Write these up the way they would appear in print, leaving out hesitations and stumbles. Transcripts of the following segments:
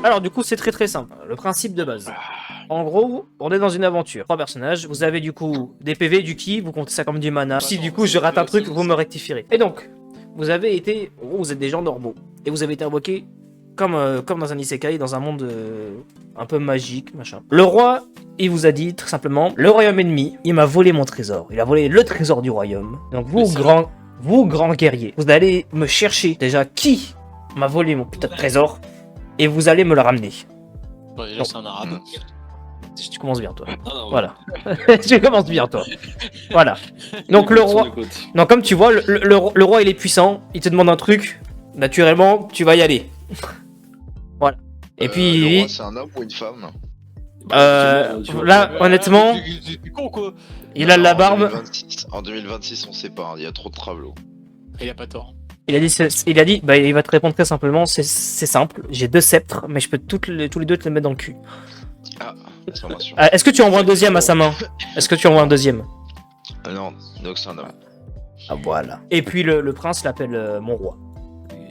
Alors du coup c'est très simple, le principe de base. En gros, on est dans une aventure. 3 personnages, vous avez du coup des PV, du ki, vous comptez ça comme du mana. Si du coup je rate un truc, vous me rectifierez. Et donc, vous avez été, en gros, vous êtes des gens normaux. Et vous avez été invoqués comme dans un isekai, dans un monde un peu magique, machin. Le roi, il vous a dit très simplement, le royaume ennemi, il m'a volé mon trésor. Il a volé le trésor du royaume. Donc vous grands guerriers, vous allez me chercher déjà qui m'a volé mon putain de trésor et vous allez me le ramener. Bon, déjà, c'est un arabe. Tu commences bien, toi. Ah, non, Voilà. Tu commences bien, toi. Voilà. Donc, le roi. Donc, comme tu vois, le roi, il est puissant. Il te demande un truc. Naturellement, tu vas y aller. Voilà. Et puis. Le roi, c'est un homme ou une femme? Là, honnêtement, C'est con, quoi. il a la barbe. En 2026, on sait pas, il y a trop de travaux. Il a pas tort. Il a dit, bah, il va te répondre très simplement. C'est simple. J'ai 2 sceptres, mais je peux tous les 2 te les mettre dans le cul. Ah, information. Est-ce que tu envoies un deuxième à sa main? Est-ce que tu envoies un deuxième? Non, donc c'est un homme. Ah, voilà. Et puis, le prince l'appelle mon roi.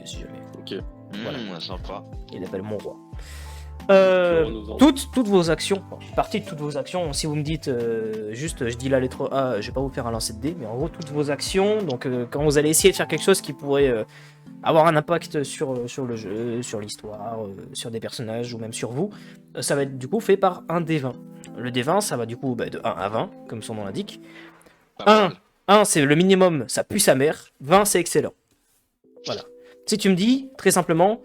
Si jamais. Ok. Voilà. Sympa. Il l'appelle mon roi. Nous en- Toutes vos actions, partie de toutes vos actions, si vous me dites juste je dis la lettre A, je vais pas vous faire un lancer de dés, mais en gros toutes vos actions, donc quand vous allez essayer de faire quelque chose qui pourrait avoir un impact sur le jeu, sur l'histoire, sur des personnages ou même sur vous, ça va être du coup fait par un D20. Le D20 ça va du coup de 1 à 20, comme son nom l'indique. 1 c'est le minimum, ça pue sa mère, 20 c'est excellent. Voilà. Si tu me dis, très simplement,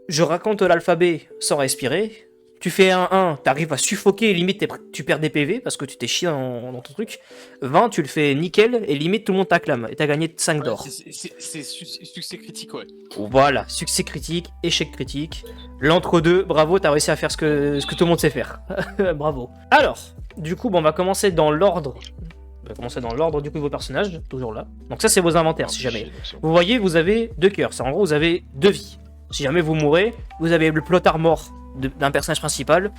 je raconte l'alphabet sans respirer. Tu fais un 1, t'arrives à suffoquer, limite tu perds des PV parce que tu t'es chié dans ton truc. 20, tu le fais nickel et limite tout le monde t'acclame et t'as gagné 5 d'or. C'est succès critique, ouais. Voilà, succès critique, échec critique. L'entre-deux, bravo, t'as réussi à faire ce que tout le monde sait faire. Bravo. Alors, du coup, bon, on va commencer dans l'ordre. On va commencer dans l'ordre du coup de vos personnages, toujours là. Donc ça c'est vos inventaires si jamais. Vous voyez, vous avez 2 cœurs, c'est en gros vous avez 2 vies. Si jamais vous mourrez, vous avez le plotard mort d'un personnage principal.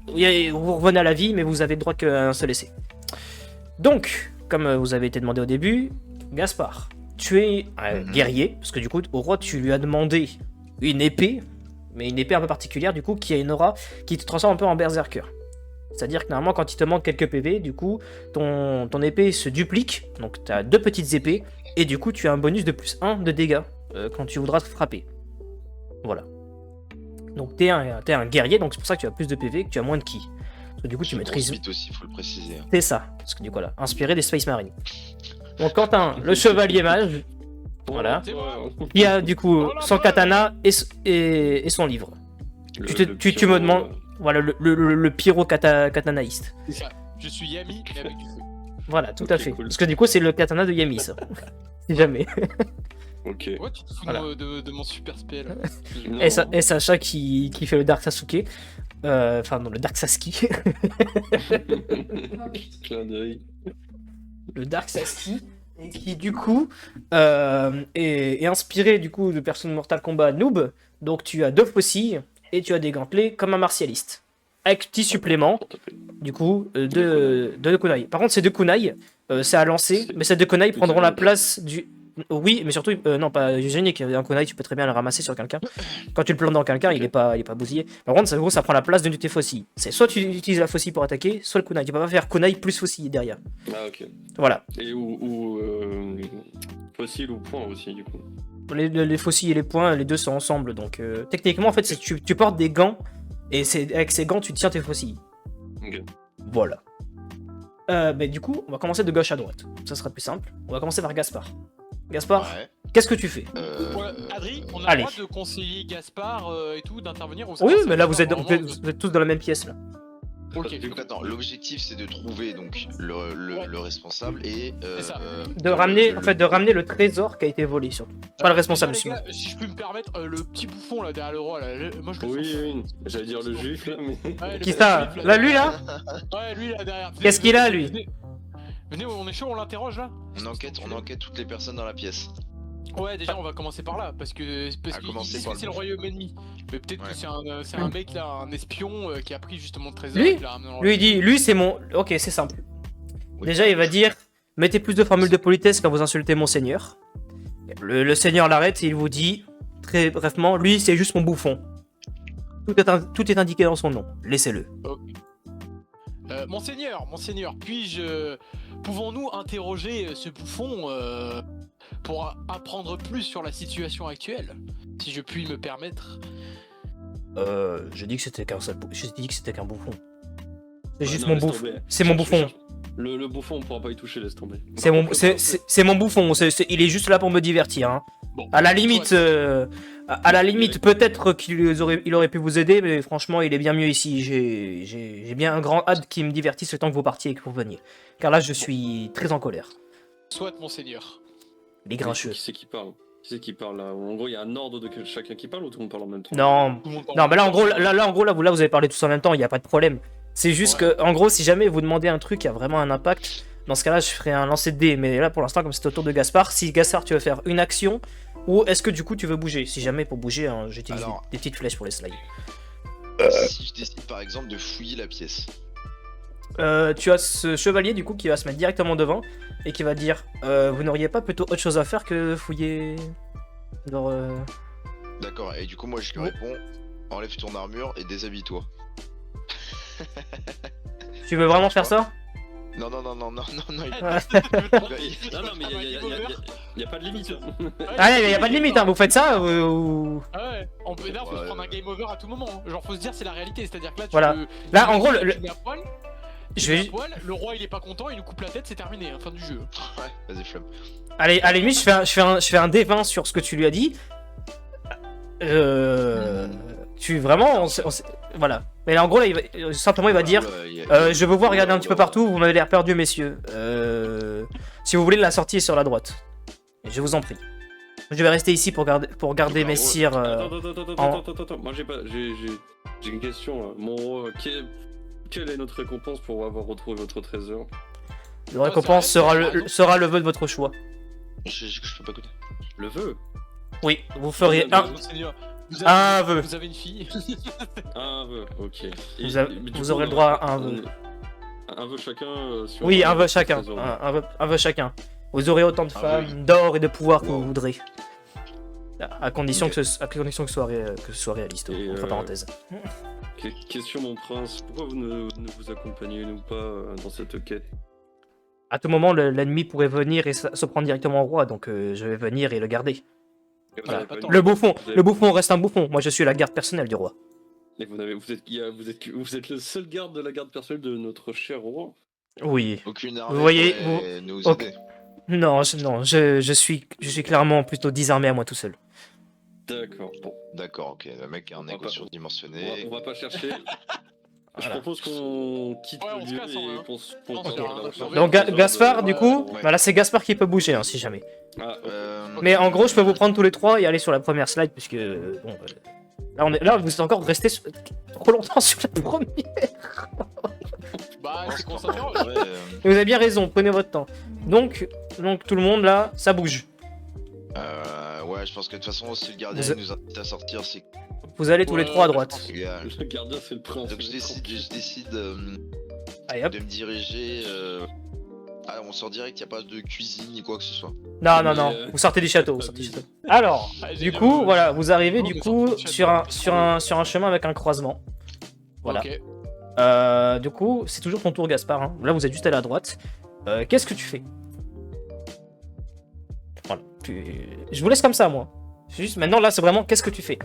Vous revenez à la vie, mais vous avez le droit qu'à un seul essai. Donc, comme vous avez été demandé au début, Gaspard, tu es un guerrier, parce que du coup, au roi, tu lui as demandé une épée, mais une épée un peu particulière, du coup, qui a une aura qui te transforme un peu en berserker. C'est-à-dire que normalement, quand il te manque quelques PV, du coup, ton épée se duplique, donc tu as 2 petites épées, et du coup, tu as un bonus de plus 1 de dégâts quand tu voudras te frapper. Voilà. Donc t'es un guerrier, donc c'est pour ça que tu as plus de PV, que tu as moins de ki. Parce que du coup tu maîtrises... vite aussi, faut le préciser. C'est ça, parce que du coup là, inspiré des Space Marines. Donc Quentin, le chevalier mage, voilà, qui a du coup son katana et son livre. Tu me demandes, voilà, le pyro katanaïste. C'est ça, je suis Yami, mais avec du feu. Voilà, tout Ok, à fait. cool. Parce que du coup c'est le katana de Yami, ça. Si jamais. Ok. Ouais, tu te fous Voilà. de mon super spell. Non. Et Sacha qui fait le Dark Sasuke. Enfin non, le Dark Sasuke. Clin d'œil. Le Dark Sasuke. Et qui du coup est inspiré du coup de personnes Mortal Kombat noob. Donc tu as 2 faucilles et tu as des gantelets comme un martialiste. Avec petit supplément, du coup, de kunai. Par contre, ces 2 kunai, c'est à lancer, mais ces 2 kunai prendront la place du... Oui, mais surtout, non, pas génique. Un kunai, tu peux très bien le ramasser sur quelqu'un. Quand tu le plantes dans quelqu'un, il est pas bousillé. Par contre, ça prend la place d'une de tes faucilles. C'est soit tu utilises la faucille pour attaquer, soit le kunai. Tu peux pas faire kunai plus faucille derrière. Ah, ok. Voilà. Et fossile ou point aussi, du coup. Les faucilles et les poings, les deux sont ensemble. Donc, techniquement, en fait, c'est que tu portes des gants. Et avec ces gants, tu tiens tes faucilles. Ok. Voilà. Mais du coup, on va commencer de gauche à droite. Ça sera plus simple. On va commencer par Gaspard. Gaspard, Ouais. qu'est-ce que tu fais? Ouais, Adri, on a Allez. le droit de conseiller Gaspard et tout, d'intervenir ou Oui, ça, mais là, ça vous êtes, vraiment vous êtes tous dans la même pièce, là. Ok. Donc attends, l'objectif c'est de trouver donc le responsable et C'est ça. De ramener le trésor qui a été volé, surtout. Pas le responsable, Déjà, sinon. les gars, si je peux me permettre, le petit bouffon là derrière le roi, là, moi je le Oui, sens. oui. J'allais dire le juif, là, mais. Ouais, le Qui petit ça? juif, Là, lui, là? Ouais, lui là derrière. Qu'est-ce qu'il a, lui? Venez, on est chaud, on l'interroge là. on enquête toutes les personnes dans la pièce. Ouais, déjà on va commencer par là parce que commencer qu'ils par disent que le c'est le bouffon. royaume ennemi. Mais peut-être Ouais. que c'est un mec là, un espion qui a pris justement le trésor. Lui et qui l'a ramené dans le Lui, il royaume. dit, lui, c'est mon... Ok, c'est simple. Oui. Déjà, il va dire, mettez plus de formules de politesse quand vous insultez mon seigneur. Le seigneur l'arrête et il vous dit, très brièvement, lui, c'est juste mon bouffon. Tout est indiqué dans son nom. Laissez-le. Monseigneur, pouvons-nous interroger ce bouffon pour apprendre plus sur la situation actuelle, si je puis me permettre? J'ai dit que c'était qu'un bouffon. C'est Ouais, juste non, mon laisse bouffon. tomber. C'est mon bouffon. Le bouffon, on pourra pas y toucher, laisse tomber. C'est mon bouffon. Il est juste là pour me divertir. Hein. Bon, À la limite, peut-être il aurait pu vous aider, mais franchement, il est bien mieux ici. J'ai bien un grand hâte qui me divertisse le temps que vous partiez et que vous veniez. Car là, je suis très en colère. soit monseigneur. Les grincheux. Qui c'est qui parle? Qui c'est qui parle là? En gros, il y a un ordre de chacun qui parle ou tout le monde parle en même temps? Non, Tout le monde parle non, mais là, en gros, là, vous avez parlé tous en même temps. Il n'y a pas de problème. C'est juste Ouais. que, en gros, si jamais vous demandez un truc qui a vraiment un impact, dans ce cas-là, je ferai un lancer de dés. Mais là, pour l'instant, comme c'est au tour de Gaspard, si Gaspard, tu veux faire une action, ou est-ce que du coup, tu veux bouger? Si jamais, pour bouger, hein, j'utilise Alors- des petites flèches pour les slides. Si je décide par exemple de fouiller la pièce. Tu as ce chevalier, du coup, qui va se mettre directement devant et qui va dire vous n'auriez pas plutôt autre chose à faire que fouiller. Genre, D'accord, et du coup moi je lui Ouais. réponds, enlève ton armure et déshabille-toi. Tu veux vraiment faire ça? Non, non, non, non, non, non, non, Non, non, mais il y a pas de limite. Ah, il y a pas de limite, hein, vous faites ça ou. Ah ouais, là on peut se Ouais. prendre un game over à tout moment. Genre faut se dire c'est la réalité, c'est-à-dire que là tu Voilà. peux- Là, en gros, tu mets à poil, je tu mets vais. à poil, le roi il est pas content, il nous coupe la tête, c'est terminé, hein, fin du jeu. Ouais, vas-y flamme. Allez, à la limite, je fais un D20 sur ce que tu lui as dit. Tu vraiment. Voilà. Mais là, en gros, là, simplement, il va dire je veux voir regarder un petit peu partout, vous m'avez l'air perdu, messieurs. Si vous voulez, la sortie est sur la droite. Je vous en prie. Je vais rester ici pour garder mes cires. Attends. Moi j'ai une question là. Mon roi, quelle est notre récompense pour avoir retrouvé votre trésor? Le récompense ça reste, sera le vœu de votre choix. Je peux pas écouter. Le vœu? Oui, vous ferez Monseigneur, un vœu. vous avez une fille. Un vœu, ok. Et- Vous du coup, aurez le on droit aura- à un vœu. Un vœu chacun si on Oui, a un vœu le chacun. trésor. Un vœu chacun. Vous aurez autant de Un femmes, vœu. d'or et de pouvoir que Wow. vous voudrez. À condition, que ce soit réaliste, Et, entre parenthèses. Question mon prince, pourquoi vous ne vous accompagnez nous pas dans cette quête? À tout moment, l'ennemi pourrait venir et se prendre directement au roi, donc je vais venir et le garder. Vous avez pas attends. une- Le bouffon reste un bouffon. Moi, je suis la garde personnelle du roi. Et vous êtes le seul garde de la garde personnelle de notre cher roi. Oui. Aucune armée Vous voyez, pourrait nous ok. aider. Non, je suis clairement plutôt désarmé à moi tout seul. D'accord, bon. D'accord, ok, le mec a un On va ego pas- surdimensionné. On va pas chercher. Je Voilà. propose qu'on quitte Ouais, on le se lieu casse, hein. et qu'on Non, c'est un- Donc Gaspard, du coup, Ouais. bah là c'est Gaspard qui peut bouger, hein, si jamais. Ah, Mais en gros, je peux vous prendre tous les trois et aller sur la première slide, puisque bon, là, vous êtes encore resté trop longtemps sur la première. Bah c'est qu'on Ouais, s'interroge. Et vous avez bien raison, prenez votre temps. Donc tout le monde là, ça bouge. ouais, je pense que de toute façon, si le gardien Vous- nous invite à sortir, c'est Vous allez tous les Ouais, trois à je droite. pense. que, gars. le gardien c'est le prince. Donc je décide Allez hop. de me diriger. Ah, on sort direct, y a pas de cuisine ni quoi que ce soit. Non, non, Mais, non, vous sortez du château. Vous sortez du château. Alors, Ah, du j'ai coup, bien- voilà, vous arrivez Non, du mais coup sortez du sur château. un chemin avec un croisement. Voilà. Ok. Du coup, c'est toujours ton tour, Gaspard. Hein. Là, vous êtes juste allé à droite. Qu'est-ce que tu fais? Voilà. Je vous laisse comme ça, moi. Juste maintenant, là, c'est vraiment qu'est-ce que tu fais?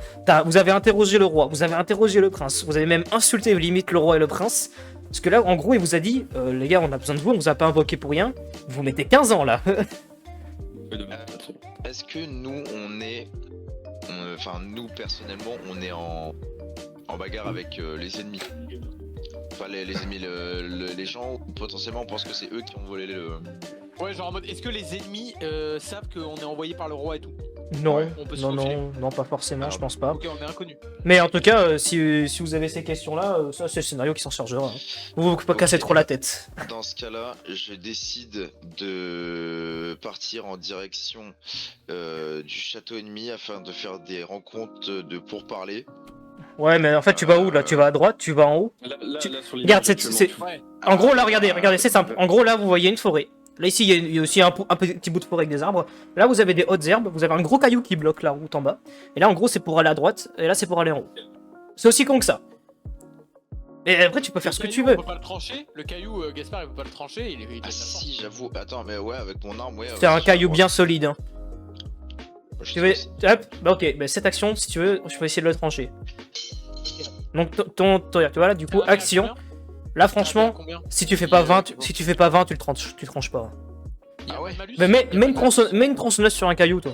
Vous avez interrogé le roi, vous avez interrogé le prince, vous avez même insulté limite le roi et le prince. Parce que là, en gros, il vous a dit les gars, on a besoin de vous, on vous a pas invoqué pour rien. Vous mettez 15 ans là. Est-ce que nous, enfin, nous personnellement, on est en bagarre avec les ennemis? Enfin, les ennemis, les gens, ou potentiellement, on pense que c'est eux qui ont volé le. Ouais, genre en mode, est-ce que les ennemis savent qu'on est envoyé par le roi et tout? Non, Ouais, on peut se non, faufiler. non, pas forcément, Alors, je pense pas. Ok, on est inconnus. Mais en tout cas, si vous avez ces questions-là, ça c'est le scénario qui s'en chargera. Hein. Vous pas casser trop la tête. Dans ce cas-là, je décide de partir en direction du château ennemi afin de faire des rencontres de pourparlers. Ouais, mais en fait, tu vas où là? Tu vas à droite, tu vas en haut? Là, sur l'image, Regarde, actuellement, Ouais. En gros, là, regardez, c'est simple. En gros, là, vous voyez une forêt. Là, ici, il y a aussi un petit bout de forêt avec des arbres. Là, vous avez des hautes herbes. Vous avez un gros caillou qui bloque la route en bas. Et là, en gros, c'est pour aller à droite. Et là, c'est pour aller en haut. C'est aussi con que ça. Et après, tu peux faire ce que tu veux. On peut pas le trancher. Le caillou, Gaspard, il peut pas le trancher. Il est Ah si, j'avoue. Attends, mais ouais, avec mon arme, ouais. C'est un caillou ouais. bien solide. Hein. Je Tu veux... sais Hop, bah ok, bah cette action, si tu veux, je peux essayer de le trancher. Donc, tu vois là, du coup, action. Là, franchement, si tu fais pas 20, si tu fais pas 20, tu le tranches pas. Ah ouais. Mais mets une tronçonneuse sur un caillou, toi.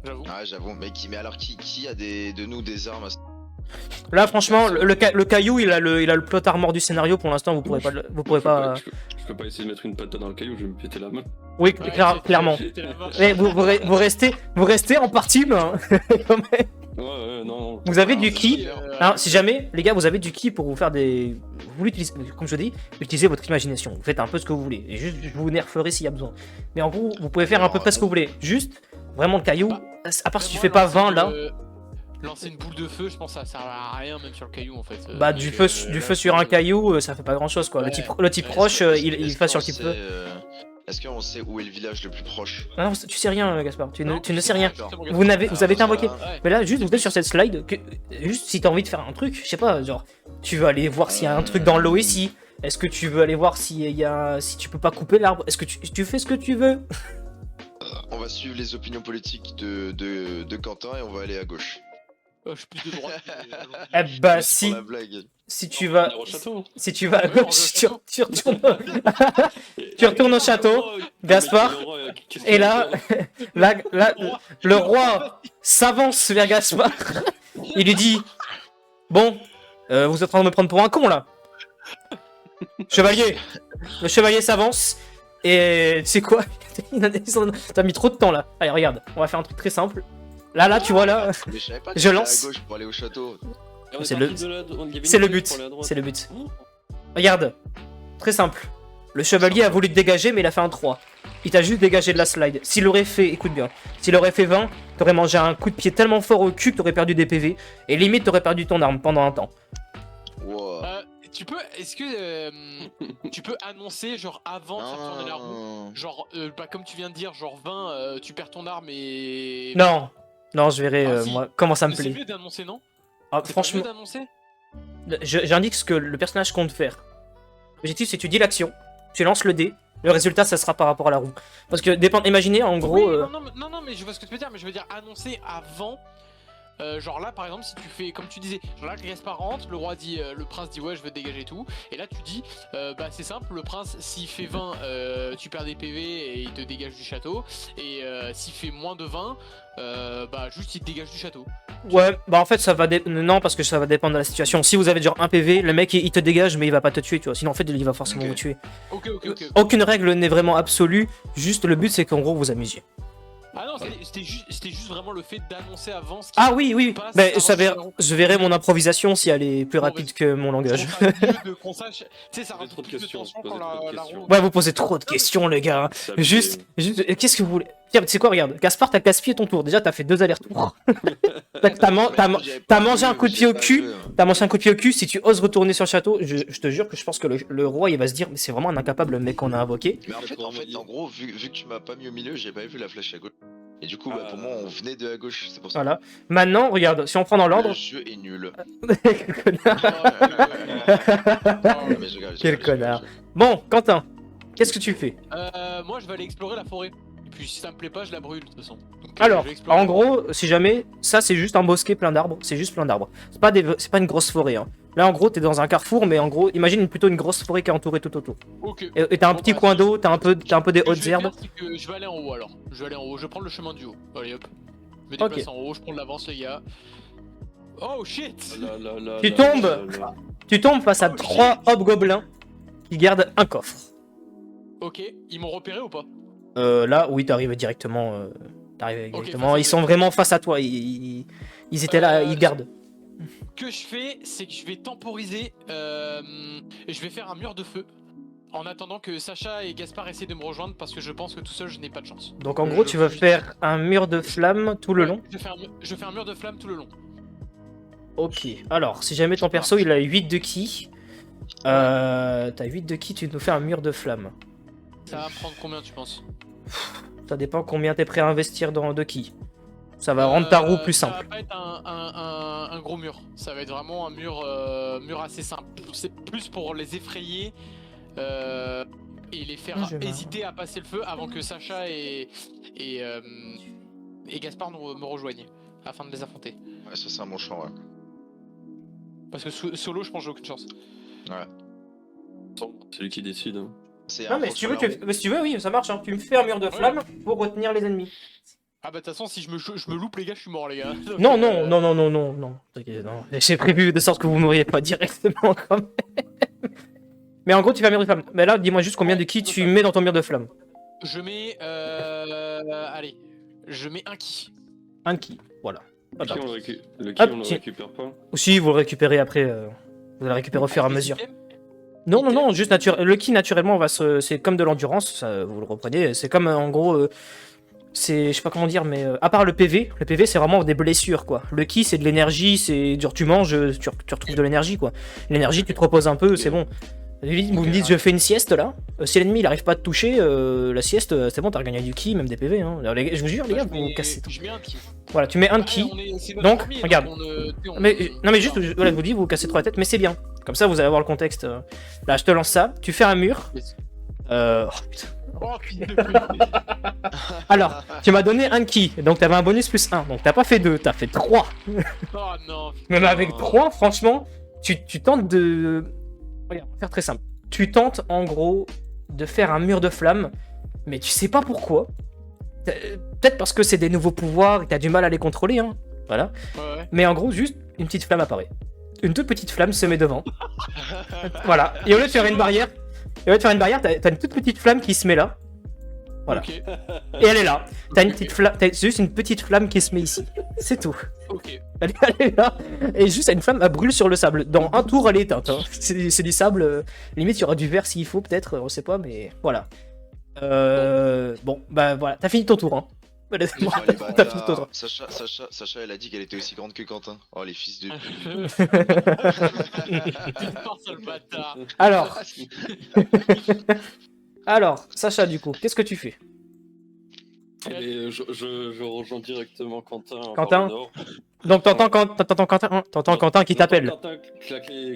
J'avoue. Ah, j'avoue. Mais alors, qui a de nous des armes Là, franchement, le caillou, il a le plot armor du scénario. Pour l'instant, vous pourrez pas, vous pourrez pas. Je peux pas essayer de mettre une patate dans le caillou, je vais me péter la main. Oui, Ouais, clairement. c'était la marche. Mais vous restez en partie, hein. Ouais, non. Vous avez du Alors, ki. Alors, si jamais, les gars, vous avez du ki pour vous faire des. Vous l'utilisez, comme je dis, utilisez votre imagination. Vous faites un peu ce que vous voulez. Et juste, je vous nerferai s'il y a besoin. Mais en gros, vous pouvez faire un peu près ce que vous voulez. Juste, vraiment, le caillou, à part si tu fais pas 20 là. Lancer une boule de feu, je pense que ça sert à rien, même sur le caillou en fait. Bah, du feu sur un caillou, ça fait pas grand chose quoi. Ouais. Le type proche, il fait sur le type feu. Est-ce qu'on sait où est le village le plus proche? Ah non, tu sais rien, Gaspard. Tu ne sais rien. D'accord. Vous avez été invoqué. Ouais. Mais là, juste, vous êtes sur cette slide. Juste, si t'as envie de faire un truc, je sais pas, genre, tu veux aller voir s'il y a un truc dans l'eau ici. Est-ce que tu veux aller voir si tu peux pas couper l'arbre? Est-ce que tu fais ce que tu veux? On va suivre les opinions politiques de Quentin et on va aller à gauche. Je suis plus de droite. Eh bah, Merci pour la blague. si tu vas. Au château. Si tu vas à Ouais, on gauche, va au tu retournes. Tu retournes au château, Gaspard, et là, le roi s'avance vers Gaspard. Il lui dit: Bon, vous êtes en train de me prendre pour un con là. Chevalier. Le chevalier s'avance. Et tu sais quoi? T'as mis trop de temps là. Allez, regarde, on va faire un truc très simple. Là, tu vois là. Mais je savais pas Je que lance. à gauche pour aller au château. C'est le but. C'est le but. Regarde, très simple. Le chevalier a voulu te dégager, mais il a fait un 3. Il t'a juste dégagé de la slide. S'il aurait fait, écoute bien, s'il aurait fait 20, t'aurais mangé un coup de pied tellement fort au cul que t'aurais perdu des PV. Et limite, t'aurais perdu ton arme pendant un temps. Wow. Est-ce que tu peux annoncer genre avant de faire tourner la roue, genre comme tu viens de dire, genre 20, tu perds ton arme et. Non, je verrai Ah, si. moi comment ça me Mais c'est plaît. mieux d'annoncer, non? Ah, C'est franchement, pas mieux d'annoncer. j'indique ce que le personnage compte faire. L'objectif, c'est tu dis l'action, tu lances le dé. Le résultat, ça sera par rapport à la roue. Parce que, imaginez, en gros... Oui, non, mais je vois ce que tu veux dire, mais je veux dire annoncer avant. Genre là, par exemple, si tu fais comme tu disais, genre là, Gaspard rentre, le roi dit, le prince dit ouais, je veux te dégager tout, et là tu dis, bah c'est simple, le prince s'il fait 20, tu perds des PV et il te dégage du château, et s'il fait moins de 20, bah juste il te dégage du château. Ouais, bah en fait, ça va... Non, parce que ça va dépendre de la situation. Si vous avez genre un PV, le mec, il te dégage, mais il va pas te tuer, tu vois. Sinon, en fait, il va forcément Ok. vous tuer. Ok. Aucune règle n'est vraiment absolue, juste le but, c'est qu'en gros, vous amusiez. Ah non, c'était juste vraiment le fait d'annoncer avant ce qui Ah oui, passe mais avant je verrai mon improvisation si elle est plus Bon, rapide que mon langage. qu'on sache, tu sais, ça Posez trop rajoute de plus de questions, tension posez quand trop de la questions. roue. Ouais, vous posez trop de questions, les gars. Juste, qu'est-ce que vous voulez? Tiens, tu sais quoi, regarde, Gaspard, t'as gaspillé ton tour. Déjà, t'as fait 2 allers-retours. T'as mangé un coup de pied au cul. T'as mangé un coup de pied au cul. Si tu oses retourner sur le château, je te jure que je pense que le roi, il va se dire, mais c'est vraiment un incapable, le mec qu'on a invoqué. Mais en gros, vu que tu m'as pas mis au milieu, j'ai pas vu la flèche à gauche. Et du coup, bah, pour moi, on venait de à gauche, c'est pour ça. Voilà. Maintenant, regarde, si on prend dans l'ordre. Le jeu est nul. Quel connard. Bon, Quentin, qu'est-ce que tu fais? Moi, je vais aller explorer la forêt. Et puis, si ça me plaît pas, je la brûle de toute façon. Donc, Alors, je vais explorer en la forêt. gros, si jamais, ça c'est juste un bosquet plein d'arbres, c'est juste plein d'arbres. C'est pas une grosse forêt. Hein. Là, en gros, t'es dans un carrefour, mais en gros, imagine plutôt une grosse forêt qui est entourée tout autour. Ok. Et t'as un Bon, petit bah, coin si d'eau, t'as un peu des Ce que hautes je vais herbes. faire, c'est que je vais aller en haut alors. Je vais aller en haut. Je vais prendre le chemin du haut. Allez hop. Je me déplace Ok. en haut. Je prends de l'avance, les gars. Oh shit! Tu tombes. Tu tombes face à 3 hobgoblins qui gardent un coffre. Ok. Ils m'ont repéré ou pas? Là, oui, t'arrives directement. Directement. face à Ils sont vraiment face à toi. Ils étaient là, ils gardent. Ce que je fais, c'est que je vais temporiser. Et je vais faire un mur de feu. En attendant que Sacha et Gaspard essaient de me rejoindre parce que je pense que tout seul je n'ai pas de chance. Donc en gros, tu veux faire un mur de flammes tout le long. Je fais un mur de flamme tout le long. Ok, alors si jamais ton perso il a 8 de ki, t'as 8 de ki, tu nous fais un mur de flammes. Ça va me prendre combien tu penses? Ça dépend combien t'es prêt à investir dans de ki. Ça va rendre ta roue plus Ça simple. va pas être un gros mur. Ça va être vraiment un mur assez simple. C'est plus pour les effrayer et les faire Je vois. hésiter à passer le feu avant que Sacha et Gaspard me rejoignent afin de les affronter. Ouais, ça c'est un bon choix, ouais. Parce que solo, je pense que j'ai aucune chance. C'est lui qui décide. Hein. C'est Non, un mais faux si tu veux, sur la roue. mais si tu veux, oui, ça marche. Hein. Tu me fais un mur de flamme pour retenir les ennemis. Ah bah de toute façon, si je me loupe, les gars, je suis mort, les gars. Donc, Non, non, non, non, non, non, non. T'inquiète, non. J'ai prévu de sorte que vous mourriez pas directement quand même. Mais en gros, tu fais un mur de flamme. Mais là, dis-moi juste combien de ki tu mets dans ton mur de flamme. Je mets... allez, je mets un ki. Un ki, voilà. Le Voilà. ki, on le Hop, on le tiens. récupère pas. Ou si vous le récupérez après, vous le récupérez au fur et à Avec des mesure. items. Non, non, non, juste le ki naturellement va se. C'est comme de l'endurance, ça, vous le reprenez. C'est comme en gros. C'est. Je sais pas comment dire, mais à part le PV c'est vraiment des blessures quoi. Le ki c'est de l'énergie, c'est. Genre tu manges, tu retrouves de l'énergie quoi. L'énergie, tu te reposes un peu, c'est bon. Vous me dites, je fais une sieste là. Si l'ennemi il arrive pas à te toucher, la sieste, c'est bon, t'as regagné du ki, même des PV. Hein. Alors, je vous jure, les gars, Je vous mets- cassez tout. Je mets un ki. Voilà, tu mets un Ouais, ki. c'est notre Donc, premier, regarde. on, Mais, non mais juste, voilà, je vous dis, vous cassez trop la tête, mais c'est bien. Comme ça, vous allez avoir le contexte. Là, je te lance ça. Tu fais un mur. Yes. Oh, putain. Oh putain. Alors, tu m'as donné un ki, donc t'avais un bonus plus 1. Donc t'as pas fait 2, t'as fait 3. Oh non. Même putain. avec 3, franchement, tu tentes de... Regarde, on va faire très simple. Tu tentes, en gros, de faire un mur de flammes, mais tu sais pas pourquoi. Peut-être parce que c'est des nouveaux pouvoirs et que t'as du mal à les contrôler, hein. Voilà. Ouais. Mais en gros, juste, une petite flamme apparaît. Une toute petite flamme se met devant. Voilà. Et au lieu de faire une barrière, t'as une toute petite flamme qui se met là. Voilà. Ok. Et elle est là. T'as une petite flamme, t'as juste une petite flamme qui se met ici. C'est tout. Ok. Elle est là. Et juste, une flamme, elle brûle sur le sable. Dans un tour, elle est éteinte. Hein. C'est du sable. Limite, il y aura du verre s'il faut, peut-être. On sait pas, mais voilà. Bon, bah voilà. T'as fini ton tour. Hein. Honnêtement, Oh, les t'as fini ton tour. bâtards. Sacha, elle a dit qu'elle était aussi grande que Quentin. Oh, les fils de. Oh, sale bâtard. Alors, Sacha, du coup, qu'est-ce que tu fais? Et je rejoins directement Quentin. Quentin par le nord. Donc, t'entends Quentin qui t'appelle. Quentin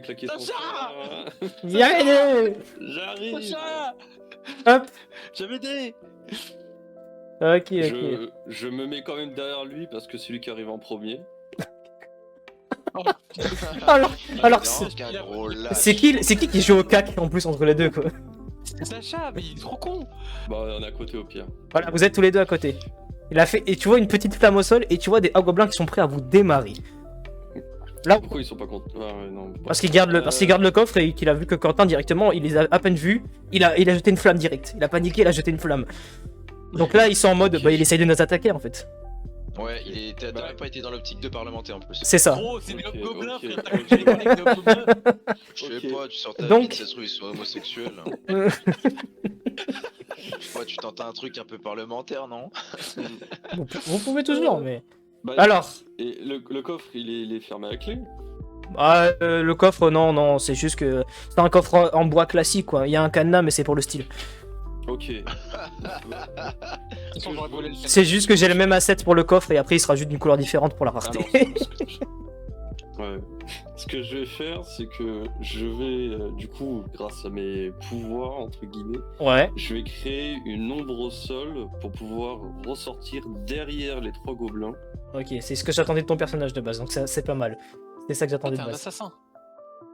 claquer son Sacha frein. Allez, J'arrive. Sacha. hop. J'avais dit. Ok. Je me mets quand même derrière lui parce que c'est lui qui arrive en premier. Oh, Alors, Non, qu'un gros lâche. c'est qui joue au cac en plus entre les deux, quoi. Sacha, mais il est trop con. Bah on est à côté au pire. Voilà, vous êtes tous les deux à côté. Il a fait, et tu vois une petite flamme au sol, et tu vois des hobgoblins qui sont prêts à vous démarrer. Là, Pourquoi ils sont pas contents? Ah, ouais, non. parce qu'il garde le coffre et qu'il a vu que Quentin directement, il les a à peine vus, il a jeté une flamme directe. Il a paniqué, il a jeté une flamme. Donc là, ils sont en mode, bah il essaye de nous attaquer en fait. Ouais, t'as même pas été dans l'optique de parlementer en plus. C'est ça. Gros, c'est des Ok, hobgoblins, ok, frère. T'as ok. cru que j'allais parler avec des hobgoblins. Je sais Ok. pas, tu sors ta Donc- bite, ça se trouve, ils sont homosexuels. Je sais pas, tu tentes un truc un peu parlementaire, non? Vous pouvez toujours, mais. Bah, Alors, Et le coffre il est fermé à clé. le coffre, non, c'est juste que c'est un coffre en bois classique quoi. Il y a un cadenas, mais c'est pour le style. Ok. De toute façon, j'aurais volé le C'est juste que j'ai le même asset pour le coffre et après il sera juste d'une couleur différente pour la rareté. Ouais. Ce que je vais faire, c'est que je vais, du coup, grâce à mes pouvoirs, entre guillemets, Ouais. je vais créer une ombre au sol pour pouvoir ressortir derrière les 3 gobelins. Ok, c'est ce que j'attendais de ton personnage de base, donc ça, c'est pas mal. C'est ça que Ah, j'attendais t'es de un base. assassin.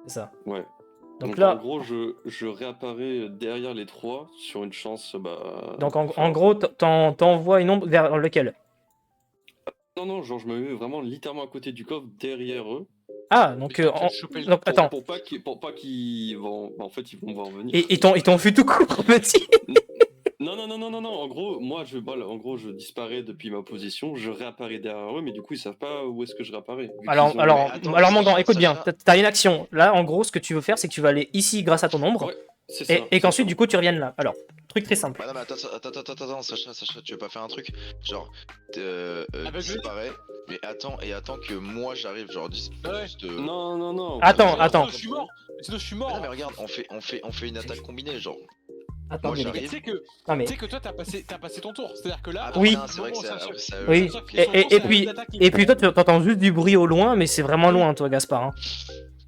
C'est ça. Ouais. Donc Donc là, en gros, je réapparais derrière les 3 sur une chance. donc en gros, t'envoies une ombre vers lequel? Non, genre je me mets vraiment littéralement à côté du coffre derrière eux. Ah, donc, Mais t'as qu'à choper le- donc attends. Pour pas qu'ils vont. Bah, en fait, ils vont voir venir. Et ils t'ont vu tout court, petit. Non. En gros, moi, je disparais depuis ma position, je réapparais derrière eux, mais du coup, ils savent pas où est-ce que je réapparais. vu Alors, qu'ils ont- alors, attends, alors, Sacha, Mangan, écoute bien. Sacha. T'as une action. Là, en gros, ce que tu veux faire, c'est que tu vas aller ici grâce à ton ombre, Ouais, c'est ça. et qu'ensuite, du coup, tu reviennes là. Alors, truc très simple. Bah non, mais attends, Sacha, tu veux pas faire un truc? Genre, Aveugle. disparaît, mais attends que moi j'arrive, genre, Ouais. juste. Non. Attends, Sinon, attends. je suis mort. Sinon, je suis Mais mort. non, mais regarde, on fait une attaque combinée, genre. Attends, Moi, les j'arrive. gars. Tu sais que, Non, mais... tu sais que toi, t'as passé ton tour. C'est-à-dire que là, Oui. Non, c'est vrai que c'est Oui, Sauf que et, son tour, et c'est puis, d'attaquer. et puis toi, tu entends juste du bruit au loin, mais c'est vraiment loin, toi, Gaspard. Hein.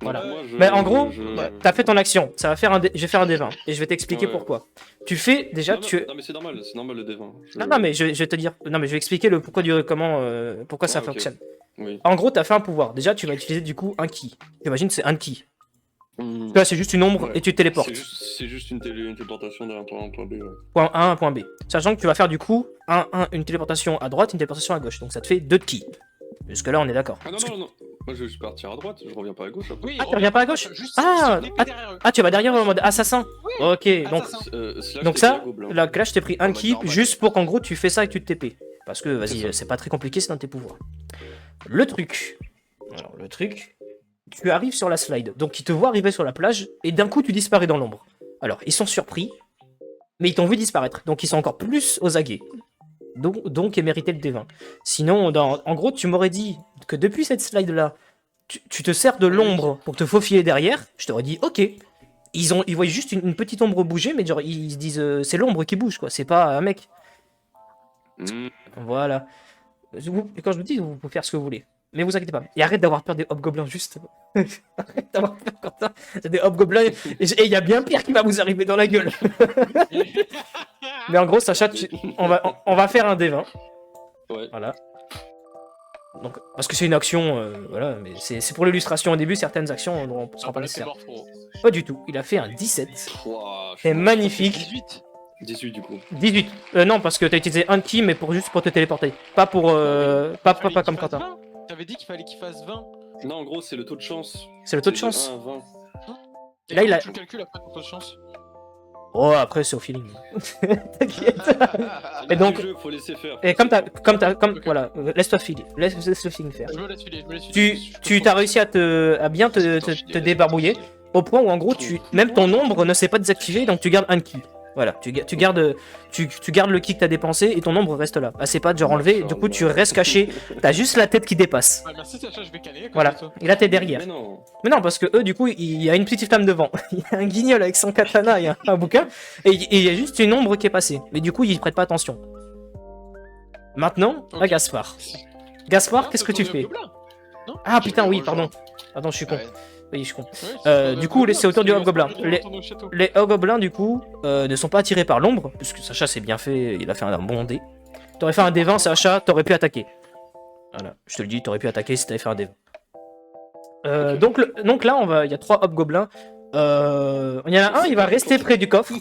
Voilà. Moi, Mais en gros, je- t'as fait ton action. Ça va faire je vais faire un D20 et je vais t'expliquer Ouais. pourquoi. Tu fais déjà, Non, tu. non, mais c'est normal le D20. Non, non, mais je vais te dire. Non, mais je vais expliquer le pourquoi du comment, pourquoi ça Ah, ok. fonctionne. Oui. En gros, t'as fait un pouvoir. Déjà, tu vas utiliser du coup un ki. J'imagine c'est un ki. Hmm. Là, c'est juste une ombre Ouais. et tu te téléportes. C'est juste une téléportation d'un point A à un point B. Ouais. Point A, point B. Sachant que tu vas faire du coup une téléportation à droite, une téléportation à gauche. Donc ça te fait 2 de ki. Jusque là, on est d'accord. Ah non, non, non. Moi, je vais juste partir à droite, je reviens pas à gauche après. Oui, Ah, tu reviens pas à gauche? Juste Ah, sur l'épée derrière eux. Ah, tu vas derrière en mode assassin. Oui. Ok, donc. Assassin. Slash Donc TP ça, à gobelin. là je t'ai pris un En mode ki normal. juste pour qu'en gros tu fais ça et que tu te TP. Parce que C'est vas-y, ça. c'est pas très compliqué, c'est dans tes pouvoirs. Le truc. Alors le truc, tu arrives sur la slide. Donc ils te voient arriver sur la plage et d'un coup tu disparais dans l'ombre. Alors ils sont surpris, mais ils t'ont vu disparaître. Donc ils sont encore plus aux aguets. Donc ils méritaient le D20. Sinon, en gros, tu m'aurais dit que depuis cette slide là, tu te sers de l'ombre pour te faufiler derrière. Je t'aurais dit ok. Ils voient juste une petite ombre bouger, mais genre ils se disent c'est l'ombre qui bouge quoi, c'est pas un mec. Hmm. Voilà. Quand je vous dis, vous pouvez faire ce que vous voulez. Mais vous inquiétez pas. Et arrête d'avoir peur des hobgoblins juste. Arrête d'avoir peur quand t'as des hobgoblins et il y a bien pire qui va vous arriver dans la gueule. Mais en gros, Sacha, on va faire un D20. Ouais. Voilà. Donc, parce que c'est une action, voilà, mais c'est pour l'illustration au début, certaines actions on sera Ah, pas bah là, c'est nécessaires. mort, frérot. Pas du tout. Il a fait un 17. Ouah, je C'est pense- magnifique. 18. 18 du coup. 18. Non, parce que t'as utilisé un ki, mais juste pour te téléporter. Pas pour. Pas Fallait comme qu'il fasse Quentin. 20. T'avais dit qu'il fallait qu'il fasse 20. Non, en gros, c'est le taux de chance. C'est le taux de C'est chance. 1 à 20. Et Là, il comment a- tu le calcules après ton taux de chance. Oh, après, c'est au feeling. T'inquiète. Et donc- Le jeu, faut laisser faire. Et comme Ok. voilà, laisse-toi filer. Laisse le feeling faire. Je me laisse filer, je me laisse Tu, filer. Je peux tu trop- as réussi à bien te débarbouiller. Au point où, en gros, même ton ombre ne s'est pas désactivé, donc tu gardes un ki. Voilà, tu gardes le ki que t'as dépensé et ton ombre reste là. Ah, c'est pas de genre enlevé, du coup tu restes caché. T'as juste la tête qui dépasse. Ah, merci Sacha, je vais canner. à cause Voilà, de toi. et là t'es derrière. Mais non. Mais non, parce que eux, du coup, il y a une petite flamme devant. Il y a un guignol avec son katana et un bouquin, et il y a juste une ombre qui est passée. Mais du coup, ils prêtent pas attention. Maintenant, à Ok. Gaspard. Gaspard, Non, qu'est-ce c'est que tu ton fais? gobelin. Ah putain, oui, rejoins. pardon. Pardon, je suis con. Ouais. Oui, je suis con. Ouais, c'est Du ton coup, gobelin, c'est au tour du parce que hobgoblin. il va retourner au château. Les hobgoblins, du coup, ne sont pas attirés par l'ombre, puisque Sacha c'est bien fait, il a fait un bon dé. T'aurais fait un D20, Sacha, t'aurais pu attaquer. Voilà, je te le dis, t'aurais pu attaquer si t'avais fait un D20. Donc là, il y a 3 hobgoblins. Il y en a un, il va rester près du coffre,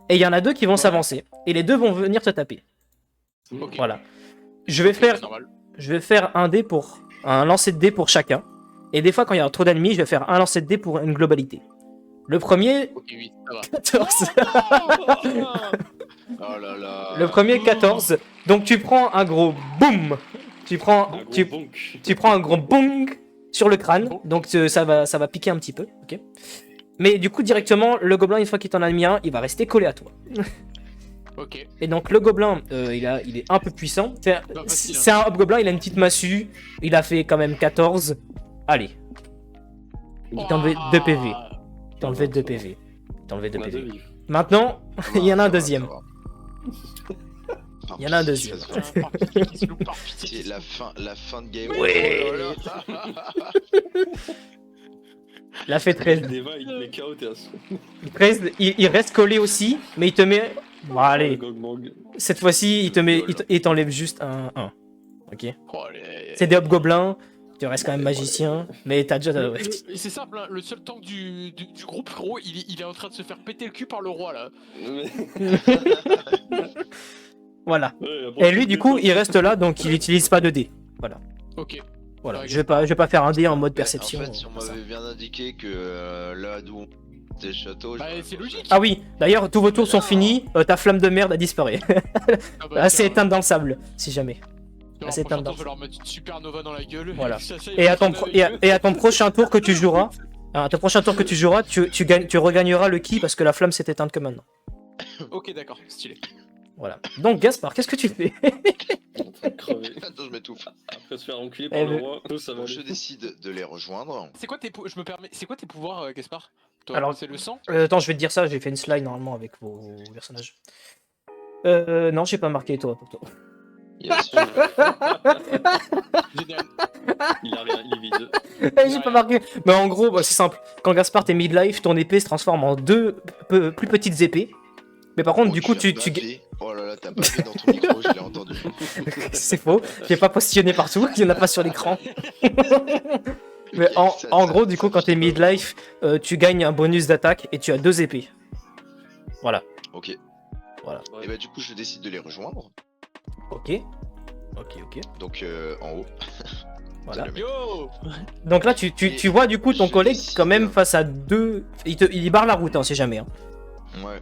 et il y en a 2 qui vont s'avancer. Et les 2 vont venir te taper. Ok. Voilà. Je vais faire un lancer de dés pour chacun. Et des fois, quand il y a trop d'ennemis, je vais faire un lancer de dés pour une globalité. Le premier, Ok, oui, ça va. 14. Oh là là. Le premier 14. Donc tu prends un gros boum. Tu prends, Un gros tu, bonk. tu prends un gros bong sur le crâne. Donc ça va piquer un petit peu. Ok. Mais du coup directement le gobelin une fois qu'il t'en a mis un, il va rester collé à toi. Ok. Et donc le gobelin, il est un peu puissant. Pas facile, hein. C'est un hobgoblin, il a une petite massue. Il a fait quand même 14. Allez, il t'a enlevé 2 PV. Il t'a enlevé 2 PV. Il t'a enlevé 2 On a deux PV. vies. Maintenant, Ça va, il y en a un ça va, deuxième. ça va. Il y en a un deuxième. Ça va. Par pitié qui se loupe, par pitié qui C'est se la fin de game. Ouais. Oh là là. Il a fait 13. Deva, il te met KO, t'es à son. 13, il reste collé aussi, mais il te met. Bon, allez, Gog Bang. cette fois-ci, il t'enlève juste un 1. Ok. Oh, les- C'est des hobgoblins, tu restes quand même magicien, mais t'as déjà. ouais. C'est simple, hein, le seul tank du groupe, gros, il est en train de se faire péter le cul par le roi là. Mais- Voilà. Ouais, après, Et lui, du coup, il reste là, donc il utilise pas de dés. Ok. Voilà. Ouais, Je vais pas faire un dé en mode perception. En fait, si on comme ça. m'avait bien indiqué que là d'où on était le château. Bah, j'aurais c'est pas logique. fait. Ah oui, d'ailleurs, tous vos tours sont finis, ta flamme de merde a disparu. Ah bah, Elle s'est tiens, éteinte dans le sable, si jamais. alors, c'est prochain éteinte tour, dans- je vais leur mettre une supernova dans la gueule. Voilà. Sacha, il Et va à ton, se faire avec eux. et à ton prochain tour que tu joueras, tu regagneras le ki parce que la flamme s'est éteinte que maintenant. Ok, d'accord, stylé. Voilà. Donc Gaspard, qu'est-ce que tu fais? en train de crever. Attends, je m'étouffe. Après se faire enculer Eh par le ben- roi, nous ça va Donc je aller. décide de les rejoindre. C'est quoi tes pouvoirs, Gaspard? Toi, Alors- c'est le sang. Attends, je vais te dire ça, j'ai fait une slide normalement avec vos personnages. Non, j'ai pas marqué toi pour toi. Yes. Génial. Il a rien, il est vide. J'ai pas marqué. Mais en gros, bah, c'est simple. Quand Gaspard t'es midlife, ton épée se transforme en deux plus petites épées. Mais par contre, Oh, du coup, as tu... bavé. Oh là là, t'as bavé dans ton micro, je l'ai entendu. C'est faux. J'ai pas positionné partout. Il y en a pas sur l'écran. Mais Ok, en gros, du coup, quand t'es fait midlife, tu gagnes un bonus d'attaque et tu as 2 épées. Voilà. Ok. Voilà. Et bah du coup, je décide de les rejoindre. Ok. Ok. Donc en haut. Voilà. Salut, mec. Yo. Donc là, tu vois du coup ton Je collègue décide. quand même face à 2. Il barre la route, hein, si jamais. Hein. Ouais.